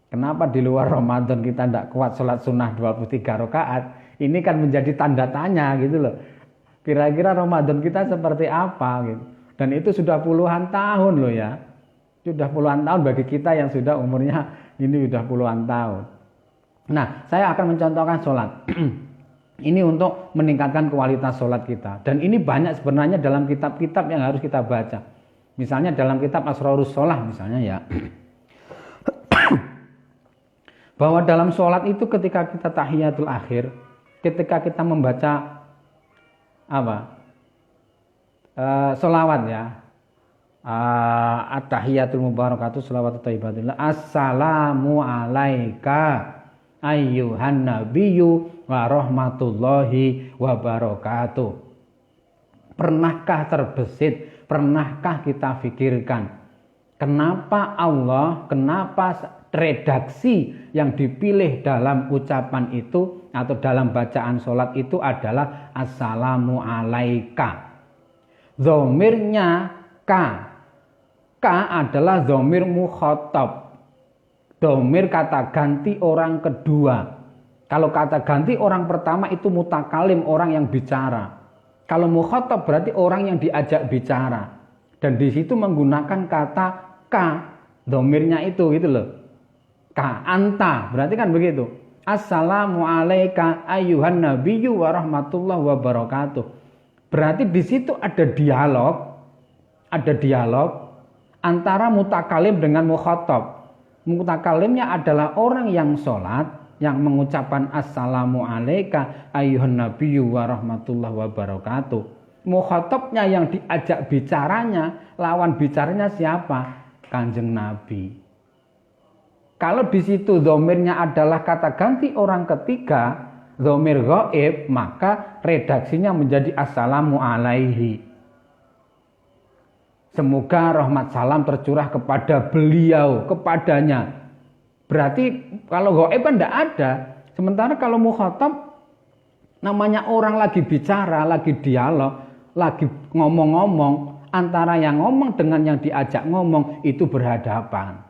Kenapa di luar Ramadan kita tidak kuat salat sunnah 23 rakaat? Ini kan menjadi tanda tanya gitu loh. Kira-kira Ramadan kita seperti apa gitu. Dan itu sudah puluhan tahun loh ya. Sudah puluhan tahun bagi kita yang sudah umurnya ini sudah puluhan tahun. Nah, saya akan mencontohkan sholat. Ini untuk meningkatkan kualitas sholat kita. Dan ini banyak sebenarnya dalam kitab-kitab yang harus kita baca. Misalnya dalam kitab Asrarus Sholah misalnya ya. Bahwa dalam sholat itu ketika kita tahiyatul akhir, ketika kita membaca sholawat ya. At-tahiyatul mubarakatuh sholawatut thayyibatullah. Assalamu alaika ayyuhan nabiyyu wa rahmatullahi wa barakatuh. Pernahkah terbesit, pernahkah kita pikirkan kenapa Allah, kenapa redaksi yang dipilih dalam ucapan itu atau dalam bacaan sholat itu adalah assalamu alaika. Dhomirnya ka. Ka adalah dhomir mukhatab. Dhomir kata ganti orang kedua. Kalau kata ganti orang pertama itu mutakalim, orang yang bicara. Kalau mukhatab berarti orang yang diajak bicara. Dan di situ menggunakan kata ka, dhomirnya itu gitu loh. Ka anta, berarti kan begitu. Assalamu alaika ayyuhan nabiyyu wa rahmatullahi wa barakatuh. Berarti di situ ada dialog antara mutakalim dengan mukhatab. Mutakalimnya adalah orang yang sholat, yang mengucapkan assalamu alaika ayyuhan nabiyyu wa rahmatullahi wa barakatuh. Mukhatabnya yang diajak bicaranya, lawan bicaranya siapa? Kanjeng Nabi. Kalau di situ dhomirnya adalah kata ganti orang ketiga, dhomir ghaib, maka redaksinya menjadi assalamu alaihi. Semoga rahmat salam tercurah kepada beliau, kepadanya. Berarti kalau ghaib kan tidak ada. Sementara kalau mukhatab, namanya orang lagi bicara, lagi dialog, lagi ngomong-ngomong, antara yang ngomong dengan yang diajak ngomong itu berhadapan.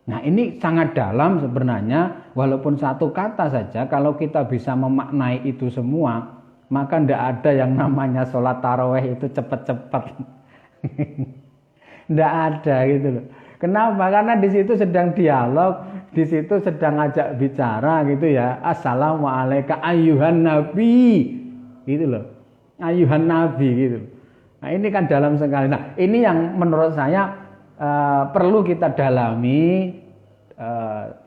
Nah ini sangat dalam sebenarnya, walaupun satu kata saja, kalau kita bisa memaknai itu semua, maka tidak ada yang namanya sholat taraweh itu cepat-cepat. Tidak ada gitu loh. Kenapa? Karena di situ sedang dialog, di situ sedang ajak bicara gitu ya. Assalamualaikum ayyuhan nabi, gitu loh. Ayyuhan nabi gitu. Nah ini kan dalam sekali. Nah ini yang menurut saya perlu kita dalami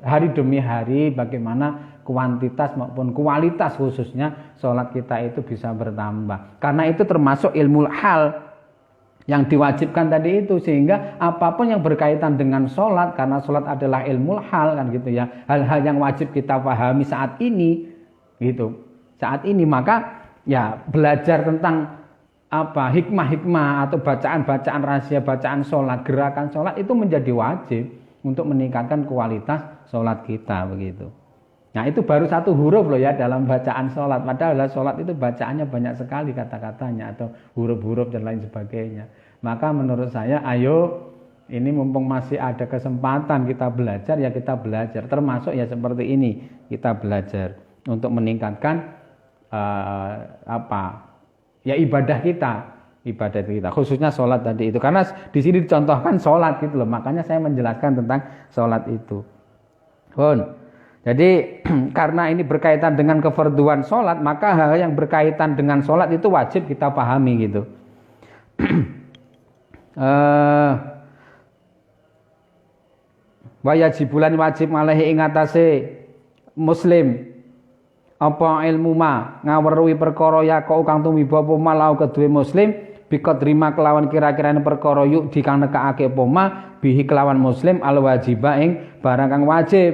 hari demi hari, bagaimana kuantitas maupun kualitas khususnya sholat kita itu bisa bertambah. Karena itu termasuk ilmu hal yang diwajibkan tadi itu, sehingga apapun yang berkaitan dengan sholat, karena sholat adalah ilmu hal kan gitu ya, hal-hal yang wajib kita pahami saat ini gitu, saat ini, maka ya belajar tentang apa hikmah-hikmah atau bacaan-bacaan rahasia, bacaan sholat, gerakan sholat itu menjadi wajib untuk meningkatkan kualitas sholat kita begitu. Nah itu baru satu huruf loh ya dalam bacaan sholat. Padahal sholat itu bacaannya banyak sekali kata-katanya atau huruf-huruf dan lain sebagainya. Maka menurut saya ayo ini mumpung masih ada kesempatan kita belajar, ya kita belajar. Termasuk ya seperti ini kita belajar untuk meningkatkan ya ibadah kita khususnya sholat tadi itu. Karena di sini dicontohkan sholat gitu loh. Makanya saya menjelaskan tentang sholat itu. Jadi karena ini berkaitan dengan kefarduan sholat, maka hal yang berkaitan dengan sholat itu wajib kita pahami gitu. Wajibulan wajib malahi ing atase muslim apa ilmu ma ngaweruhi perkara ya kok kang tumiba apa malau kedue muslim bikot rima kelawan kira-kirane perkara yuk dikang nekake apa ma bihi kelawan muslim al wajiba ing barang kang wajib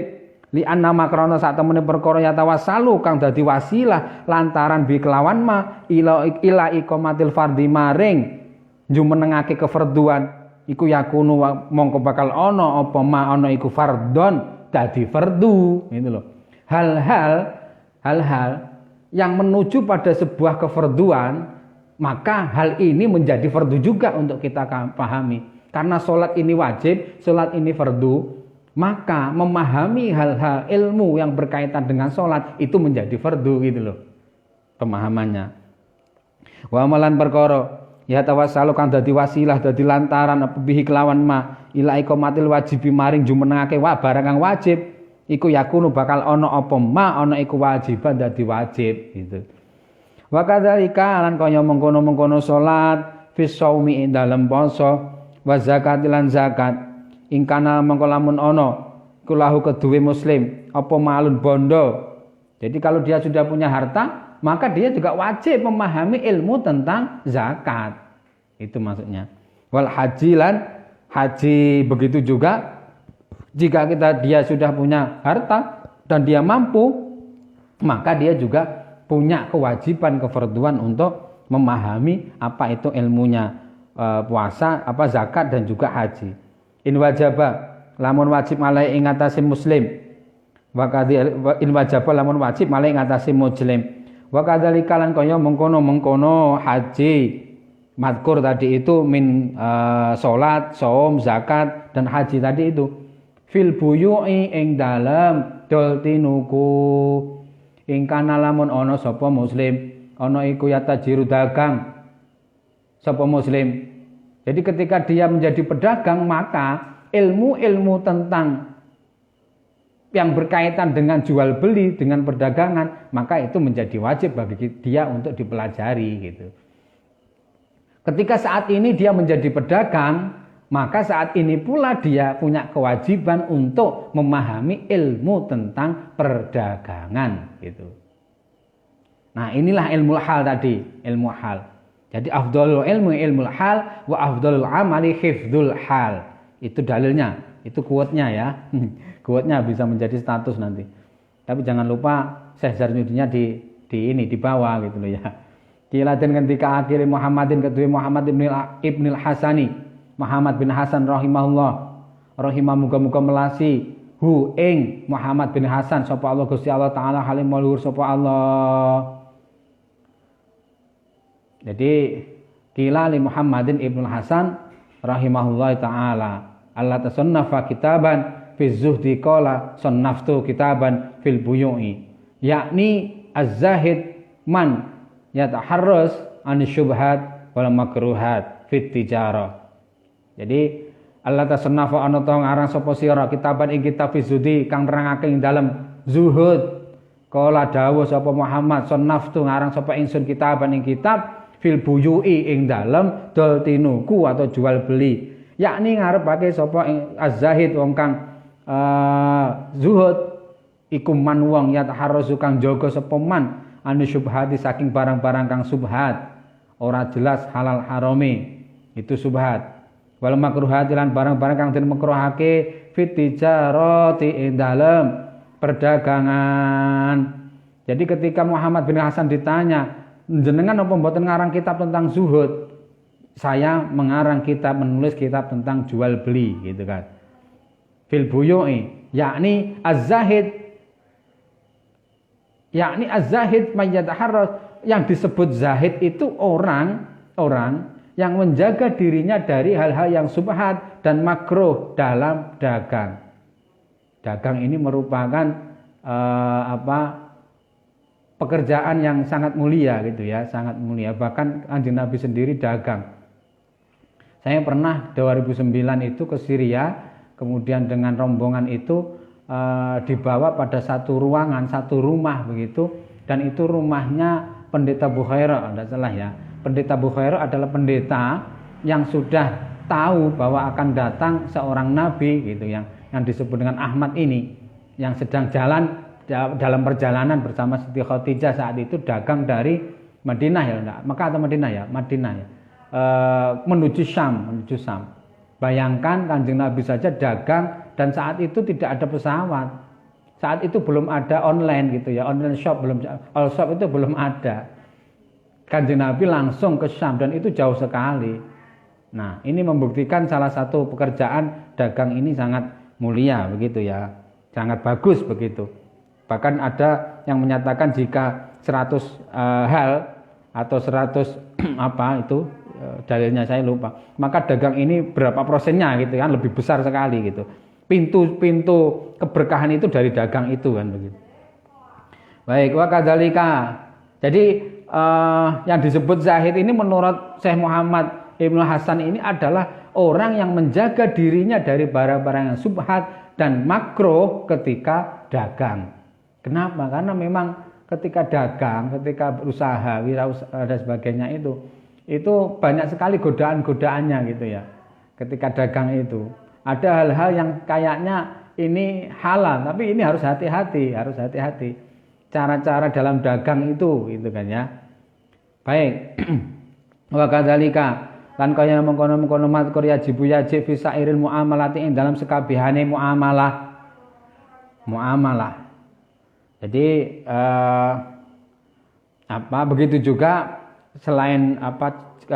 li anna makrana sak temene perkara ya tawassalu kang dadi wasilah lantaran bi kelawan ma ila iqamatil fardhi maring jumenengake kefarduan iku yakunu mongko bakal ana apa ma ana iku fardhon dadi fardu gitu loh. Hal-hal yang menuju pada sebuah kefarduan, maka hal ini menjadi fardu juga untuk kita pahami. Karena sholat ini wajib, sholat ini fardu, maka memahami hal-hal ilmu yang berkaitan dengan sholat itu menjadi fardu gitu loh pemahamannya. Wa amalan perkara ya tawassalu kang dadi wasilah dadi lantaran apa bihi kelawan ma ila iqamatil wajibi maring jumenengake wa barang kang wajib iku yakunu bakal ana apa ma ana iku wajiban dadi wajib gitu. Wa kadzalika lan kaya mengkono-mengkono salat fi shaumi ing dalem poso wa zakat lan zakat ing kana mengko lamun ana kulahu kedue muslim apa malun bondo. Jadi kalau dia sudah punya harta, maka dia juga wajib memahami ilmu tentang zakat. Itu maksudnya. Wal haji lan haji begitu juga. Jika dia sudah punya harta dan dia mampu, maka dia juga punya kewajiban kefarduan untuk memahami apa itu ilmunya puasa, apa zakat dan juga haji. In wajaba lamun wajib alai ing atase muslim. Wa kadhi in wajaba lamun wajib alai ing atase muslim. Wa kadzalika lan kaya mengkono haji madkur tadi itu min salat, saum, zakat dan haji tadi itu fil buyu'i ing dalem dol tinuku ing kana lamun ana sapa muslim ana iku yatajiru dagang sapa muslim. Jadi ketika dia menjadi pedagang maka ilmu-ilmu tentang yang berkaitan dengan jual beli dengan perdagangan maka itu menjadi wajib bagi dia untuk dipelajari gitu. Ketika saat ini dia menjadi pedagang, maka saat ini pula dia punya kewajiban untuk memahami ilmu tentang perdagangan gitu. Nah, inilah ilmu hal tadi, ilmu hal. Jadi afdhalul ilmu ilmul hal wa afdhalul amali hifdzul hal. Itu dalilnya, itu quote-nya ya. Quote-nya bisa menjadi status nanti. Tapi jangan lupa Syekh Zarnuddinnya di bawah gitu loh ya. Kilaten ketika akhir Muhammadin kedua Muhammad ibn al-Hasani Muhammad bin Hasan rahimahullah muga-muga melasi hu ing Muhammad bin Hasan sapa Allah Gusti Allah taala halim maluhur sapa Allah. Jadi kila li Muhammadin ibn Hasan rahimahullah taala Allah tasannafa kitaban fi zuhdi qala sannaftu kitaban fil buyu'i yakni az-zahid man yataharras anisyubhat wal makruhat fit tijarah. Jadi Allah tasannafa ana ta ngarang sapa sira kitaban ing kitab zuhdi kang nerangake ing dalem zuhud. Kala dawuh sapa Muhammad sannaftu ngarang sapa ingsun kitaban ing kitab fil buyu'i ing dalem dol tinuku atau jual beli. Yakni ngarepake sapa az-zahid wong kang zuhud iku man wong yataharrasu kang jaga sapa man anu syubhati saking barang-barang kang subhat ora jelas halal harame itu subhat wal makruhati lan barang-barang kang den makruhake fit tijarati ing dalem perdagangan. Jadi ketika Muhammad bin Hasan ditanya jenengan apa mboten ngarang kitab tentang zuhud, saya mengarang kitab menulis kitab tentang jual beli gitu kan. Fil buyu'i yakni az-zahid mayyataharras yang disebut zahid itu orang yang menjaga dirinya dari hal-hal yang subhat dan makruh dalam dagang. Dagang ini merupakan pekerjaan yang sangat mulia gitu ya, sangat mulia. Bahkan Kanjeng Nabi sendiri dagang. Saya pernah 2009 itu ke Syria, kemudian dengan rombongan itu dibawa pada satu ruangan, satu rumah begitu, dan itu rumahnya Pendeta Bukhaira, tidak salah ya. Pendeta Bukhaira adalah pendeta yang sudah tahu bahwa akan datang seorang nabi gitu yang disebut dengan Ahmad ini, yang sedang jalan dalam perjalanan bersama Siti Khadijah saat itu dagang dari Madinah ya, enggak, Mekah atau Madinah ya, menuju Syam. Bayangkan Kanjeng Nabi saja dagang dan saat itu tidak ada pesawat. Saat itu belum ada online gitu ya, online shop belum, all shop itu belum ada. Kanjeng Nabi langsung ke Syam dan itu jauh sekali. Nah, ini membuktikan salah satu pekerjaan dagang ini sangat mulia begitu ya. Sangat bagus begitu. Bahkan ada yang menyatakan jika 100 hal atau 100 dalilnya saya lupa. Maka dagang ini berapa persennya gitu kan, lebih besar sekali gitu. Pintu keberkahan itu dari dagang itu kan begitu. Baik, wa kadzalika. Jadi yang disebut zahid ini menurut Syekh Muhammad Ibnu Hasan ini adalah orang yang menjaga dirinya dari barang-barang yang subhat dan makruh ketika dagang. Kenapa? Karena memang ketika dagang, ketika berusaha, wirausaha dan sebagainya itu banyak sekali godaan-godaannya gitu ya. Ketika dagang itu ada hal-hal yang kayaknya ini halal, tapi ini harus hati-hati. Cara-cara dalam dagang itu kan ya. Baik. Wa kadzalika lan kaya mengkono-mengkono matur yajib fi sairil muamalati ing dalam sekabehane muamalah. Jadi begitu juga selain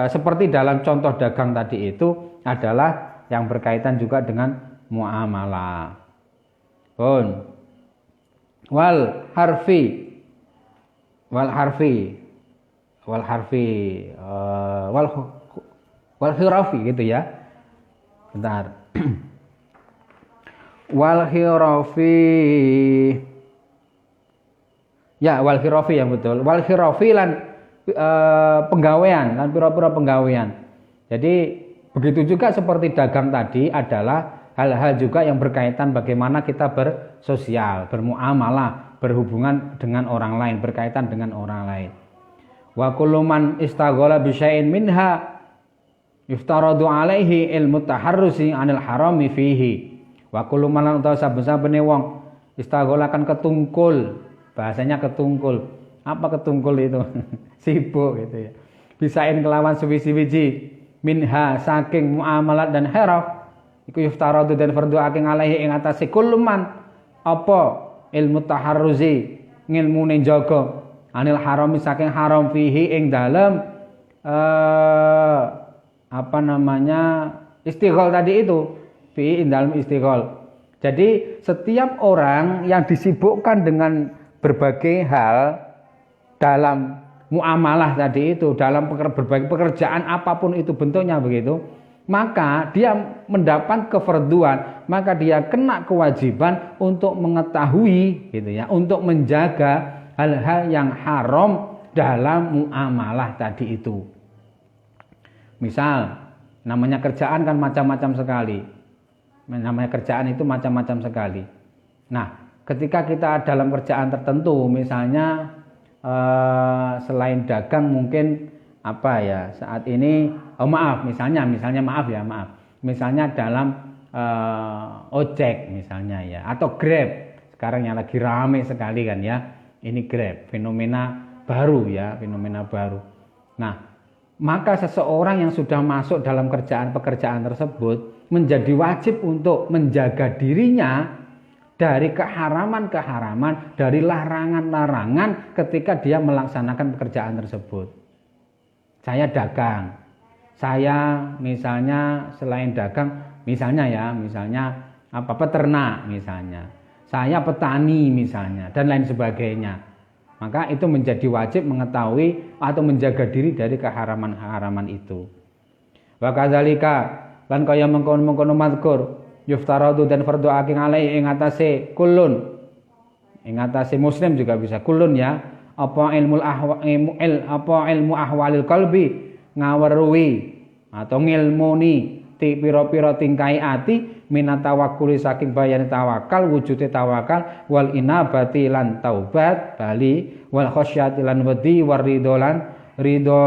seperti dalam contoh dagang tadi itu adalah yang berkaitan juga dengan muamalah. Pun wal harfi wal khirafi gitu ya. Bentar. Wal khirafi. Ya, wal khirafi yang betul. Wal khirafi lan penggawean, lan pira-pira penggawean. Jadi begitu juga seperti dagang tadi adalah hal-hal juga yang berkaitan bagaimana kita bersosial, bermuamalah, berhubungan dengan orang lain, berkaitan dengan orang lain. Wa kullu man istaghala bi syai'in minha yuftaradu alaihi ilmu taharrusi anil harami fihi. Wa kullu man utawa saben-sabene wong istaghala kan ketungkul, bahasanya ketungkul. Apa ketungkul itu? Sibuk gitu ya. Bisain kelawan suwi-wiji minha saking muamalat dan haraf iku yuftaradu dan farduake alaihi ing atase kulluman apa ilmu taharruzi ngilmune jaga anil harami saking haram fihi ing dalem istighol tadi itu fihi ing dalem istighol. Jadi setiap orang yang disibukkan dengan berbagai hal dalam muamalah tadi itu, dalam berbagai pekerjaan apapun itu bentuknya begitu, maka dia mendapat kefarduan, maka dia kena kewajiban untuk mengetahui gitu ya, untuk menjaga hal-hal yang haram dalam muamalah tadi itu. Misal namanya kerjaan kan macam-macam sekali. Namanya kerjaan itu macam-macam sekali. Nah, ketika kita dalam kerjaan tertentu, misalnya selain dagang mungkin saat ini misalnya dalam ojek misalnya ya, atau Grab sekarang yang lagi rame sekali kan ya, ini Grab fenomena baru. Nah, maka seseorang yang sudah masuk dalam pekerjaan tersebut menjadi wajib untuk menjaga dirinya dari keharaman-keharaman, dari larangan-larangan ketika dia melaksanakan pekerjaan tersebut. Saya dagang, saya misalnya selain dagang, misalnya peternak misalnya, saya petani misalnya, dan lain sebagainya. Maka itu menjadi wajib mengetahui atau menjaga diri dari keharaman-keharaman itu. Wa kadzalika lan kaya mengkono-mengkono mazkur yuftaradu dan fardu aking alai ing atase kulun, ing atase muslim juga bisa kulun ya, apa ilmu ahwalil qalbi ngaweruhi atau ngilmuni ti pira-pira tingkai ati minat tawakkuli saking bayane tawakal, wujude tawakal, wal inabati lan taubat bali, wal khasyati lan wedi, warido lan ridho.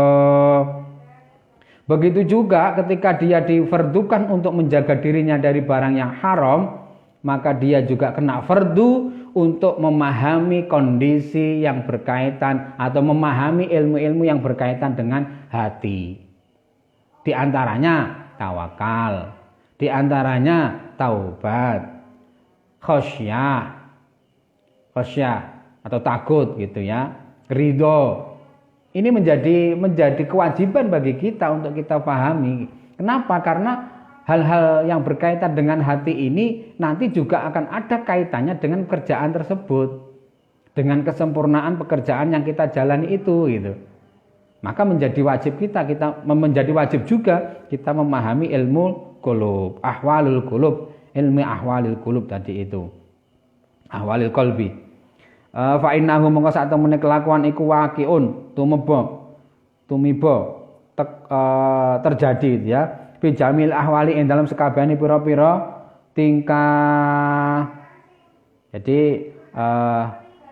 Begitu juga ketika dia difardukan untuk menjaga dirinya dari barang yang haram, maka dia juga kena fardu untuk memahami kondisi yang berkaitan atau memahami ilmu-ilmu yang berkaitan dengan hati. Di antaranya tawakal, di antaranya taubat, khasyah atau takut gitu ya, ridho. Ini menjadi kewajiban bagi kita untuk kita pahami. Kenapa? Karena hal-hal yang berkaitan dengan hati ini nanti juga akan ada kaitannya dengan pekerjaan tersebut, dengan kesempurnaan pekerjaan yang kita jalani itu gitu. Maka menjadi wajib juga kita memahami ilmu qulub, ahwalul qulub, ilmu ahwalil qulub tadi itu. Ahwalil qalbi. Fa innahu mongko sak temene kelakuan iku waqiun terjadi ya fi jamil ahwali ing dalam sekabehane pira-pira tingkah. Jadi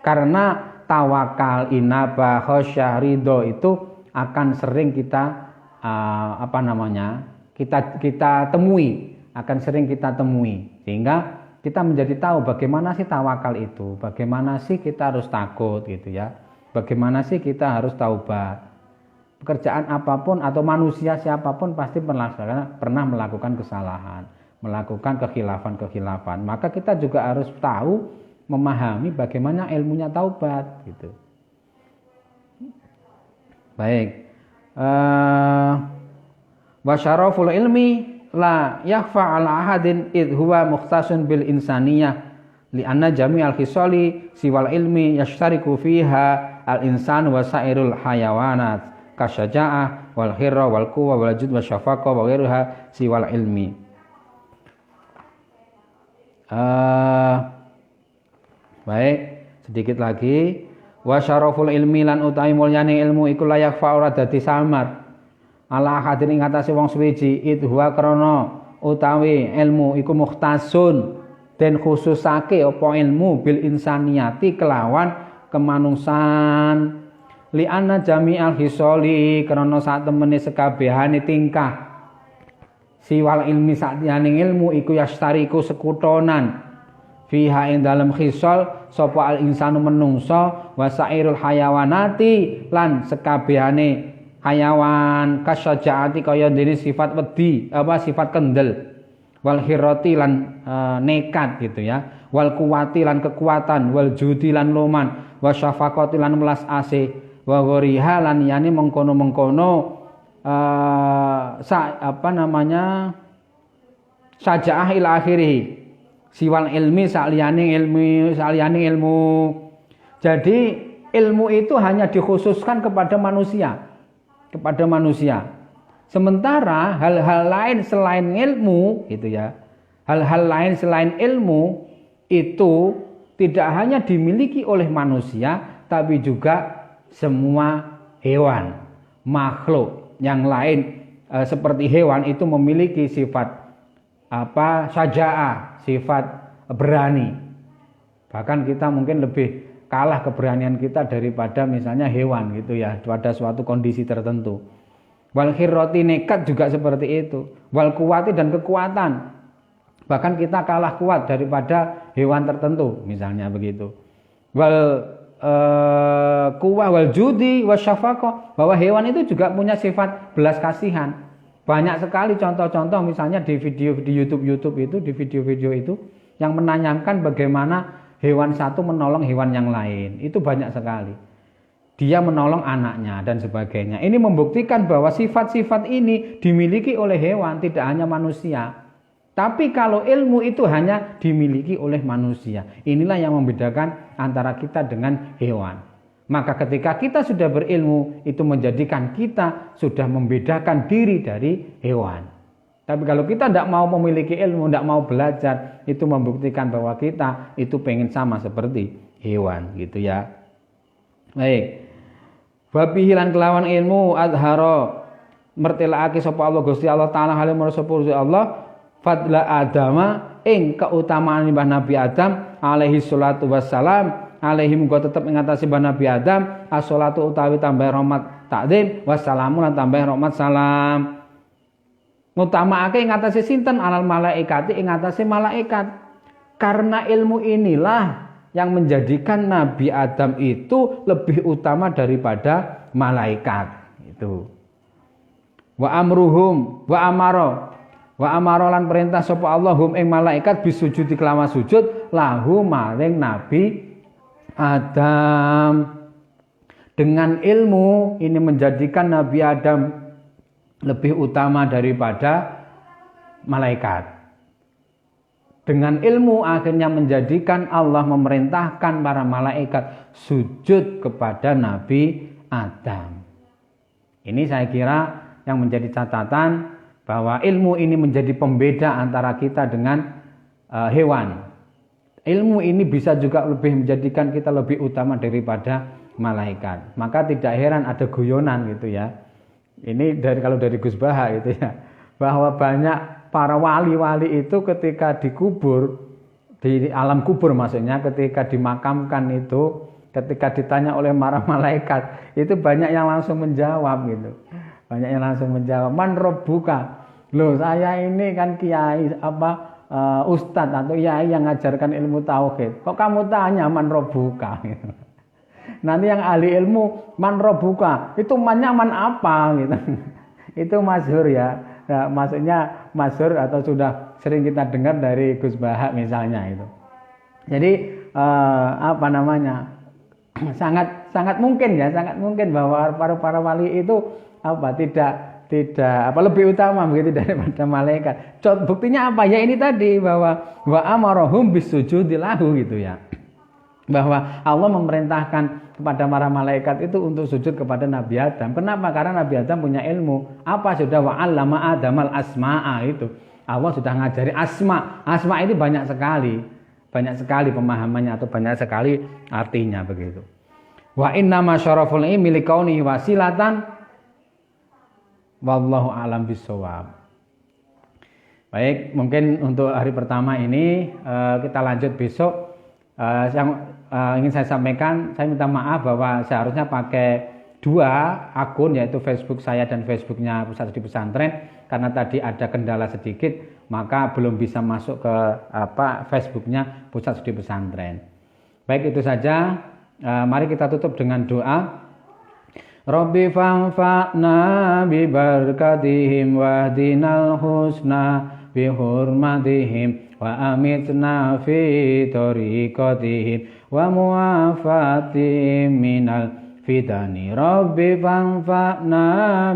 karena tawakal, inabah, khasyah, ridho itu akan sering kita kita temui, sehingga kita menjadi tahu bagaimana sih tawakal itu, bagaimana sih kita harus takut gitu ya, bagaimana sih kita harus taubat. Pekerjaan apapun atau manusia siapapun pasti pernah melakukan kesalahan, melakukan kekhilafan. Maka kita juga harus tahu, memahami bagaimana ilmunya taubat gitu. Baik. Wa syaraful ilmi la yakhfa ala ahadin id huwa mukhtasun bil insaniyah li anna jami'al khisali siwal ilmi yashtariku fiha al insan wa sairul hayawanat kasyaja'ah wal hirra wal quwwa wal jud wa syafaqah wa ghairuha siwal ilmi. Baik, sedikit lagi. Wa syaraful ilmi lan utawi mulyane ilmu iku layak fa ora dadi samar ala hadin ing atase wong suwiji itu wa krana utawi ilmu iku mukhtasun den khususake apa ilmu bil insaniyati kelawan kemanungsan li anna jami'al hisoli krana sak temene sekabehane tingkah siwal ilmi sakjane ilmu iku yastariku sekutonan fiha ing dalem khisal sapa al insanu menungso wasairul hayawanati lan sekabehane hayawan kasyajaati kaya dene sifat wedi sifat kendel wal hirati lan nekat gitu ya wal kuwati lan kekuatan wal judi lan loman wa syafaqati lan melas asih wa ghoriha lan yani mengkono-mengkono sajaah ila akhirih siwal ilmi saliyane ilmu. Jadi ilmu itu hanya dikhususkan kepada manusia. Sementara hal-hal lain selain ilmu gitu ya. Hal-hal lain selain ilmu itu tidak hanya dimiliki oleh manusia tapi juga semua hewan, makhluk yang lain seperti hewan itu memiliki sifat syaja'ah, sifat berani. Bahkan kita mungkin lebih kalah keberanian kita daripada misalnya hewan gitu ya pada suatu kondisi tertentu. Wal khirrati nekat juga seperti itu. Wal kuwati dan kekuatan. Bahkan kita kalah kuat daripada hewan tertentu misalnya begitu. Wal kuwah wal judi wasyafaqah bahwa hewan itu juga punya sifat belas kasihan. Banyak sekali contoh-contoh misalnya di video di YouTube itu di video-video itu yang menanyakan bagaimana hewan satu menolong hewan yang lain. Itu banyak sekali. Dia menolong anaknya dan sebagainya. Ini membuktikan bahwa sifat-sifat ini dimiliki oleh hewan, tidak hanya manusia. Tapi kalau ilmu itu hanya dimiliki oleh manusia. Inilah yang membedakan antara kita dengan hewan. Maka ketika kita sudah berilmu, itu menjadikan kita sudah membedakan diri dari hewan. Tapi kalau kita tidak mau memiliki ilmu, tidak mau belajar, itu membuktikan bahwa kita itu pengen sama seperti hewan, gitu ya. Baik. Babihi lan kelawan ilmu adharo mertelaake sapa Allah Gusti Allah taala halim sapa Allah fadla adama ing keutamaan Mbah Nabi Adam alaihi salatu wassalam alaihi muga tetep ing atase Mbah Nabi Adam as-salatu utawi tambah rahmat takdim wassalamu lan tambah rahmat salam ngutamaake ing atase sinten alal malaikati ing atase malaikat karena ilmu inilah yang menjadikan Nabi Adam itu lebih utama daripada malaikat itu. Wa amruhum wa amaro lan perintah sapa Allahum ing malaikat bisujudi kelawan sujud lahu maring Nabi Adam. Dengan ilmu ini menjadikan Nabi Adam lebih utama daripada malaikat. Dengan ilmu akhirnya menjadikan Allah memerintahkan para malaikat sujud kepada Nabi Adam. Ini saya kira yang menjadi catatan bahwa ilmu ini menjadi pembeda antara kita dengan hewan. Ilmu ini bisa juga lebih menjadikan kita lebih utama daripada malaikat. Maka tidak heran ada guyonan gitu ya. Ini kalau dari Gus Baha gitu ya. Bahwa banyak para wali-wali itu ketika dikubur, di alam kubur maksudnya, ketika dimakamkan itu, ketika ditanya oleh para malaikat, itu banyak yang langsung menjawab gitu. Banyak yang langsung menjawab, man robbuka. Loh, saya ini kan kiai ustadz atau kiai yang ngajarkan ilmu tauhid. Kok kamu tanya man robbuka gitu. Nanti yang ahli ilmu man robbuka, itu mannya man apa gitu. Itu masyhur ya. Nah, maksudnya masyhur atau sudah sering kita dengar dari Gus Baha misalnya itu. Jadi sangat mungkin bahwa para wali itu tidak lebih utama begitu daripada malaikat. Buktinya apa? Ya ini tadi bahwa wa amarahum bisujudi lahu gitu ya. Bahwa Allah memerintahkan kepada para malaikat itu untuk sujud kepada Nabi Adam. Kenapa? Karena Nabi Adam punya ilmu. Apa sudah wa 'allama Adamal asma'a itu. Allah sudah ngajari asma. Asma ini banyak sekali. Banyak sekali pemahamannya atau banyak sekali artinya begitu. Wa inna ma syaraful ilmi liqauni wasilatan wallahu a'lam bissawab. Baik, mungkin untuk hari pertama ini kita lanjut besok. Yang ingin saya sampaikan, saya minta maaf bahwa seharusnya pakai 2 akun, yaitu Facebook saya dan Facebooknya Pusat Studi Pesantren. Karena tadi ada kendala sedikit, maka belum bisa masuk ke Facebooknya Pusat Studi Pesantren. Baik, itu saja. Mari kita tutup dengan doa. Rabbi fanfa'na bi barakatihim wahdinal husna bi hurmatihim wa amitna fi tariqatihim wa muafatihim minal fitani. Rabbi fanfa'na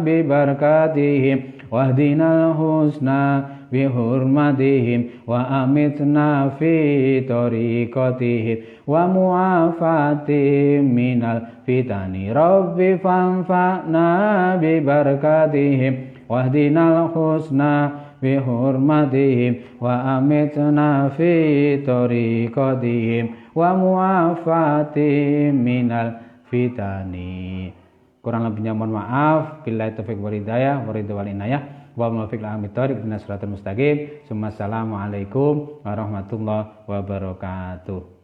bi barakatihim wahdinal husna bi hurmatihim wa amitna fi tariqatihim wa muafatihim minal fitani. Rabbi fanfa'na bi barakatihim wahdinal husna bi hurmatihim wa amitna fi tariqatihim wa muafatihim minal fitani. Kurang lebihnya mohon maaf. Billahi taufiq wal hidayah wa ridha wal inayah. Wa muwaffiq lil aqwamit thoriq. Assalamualaikum warahmatullahi wabarakatuh.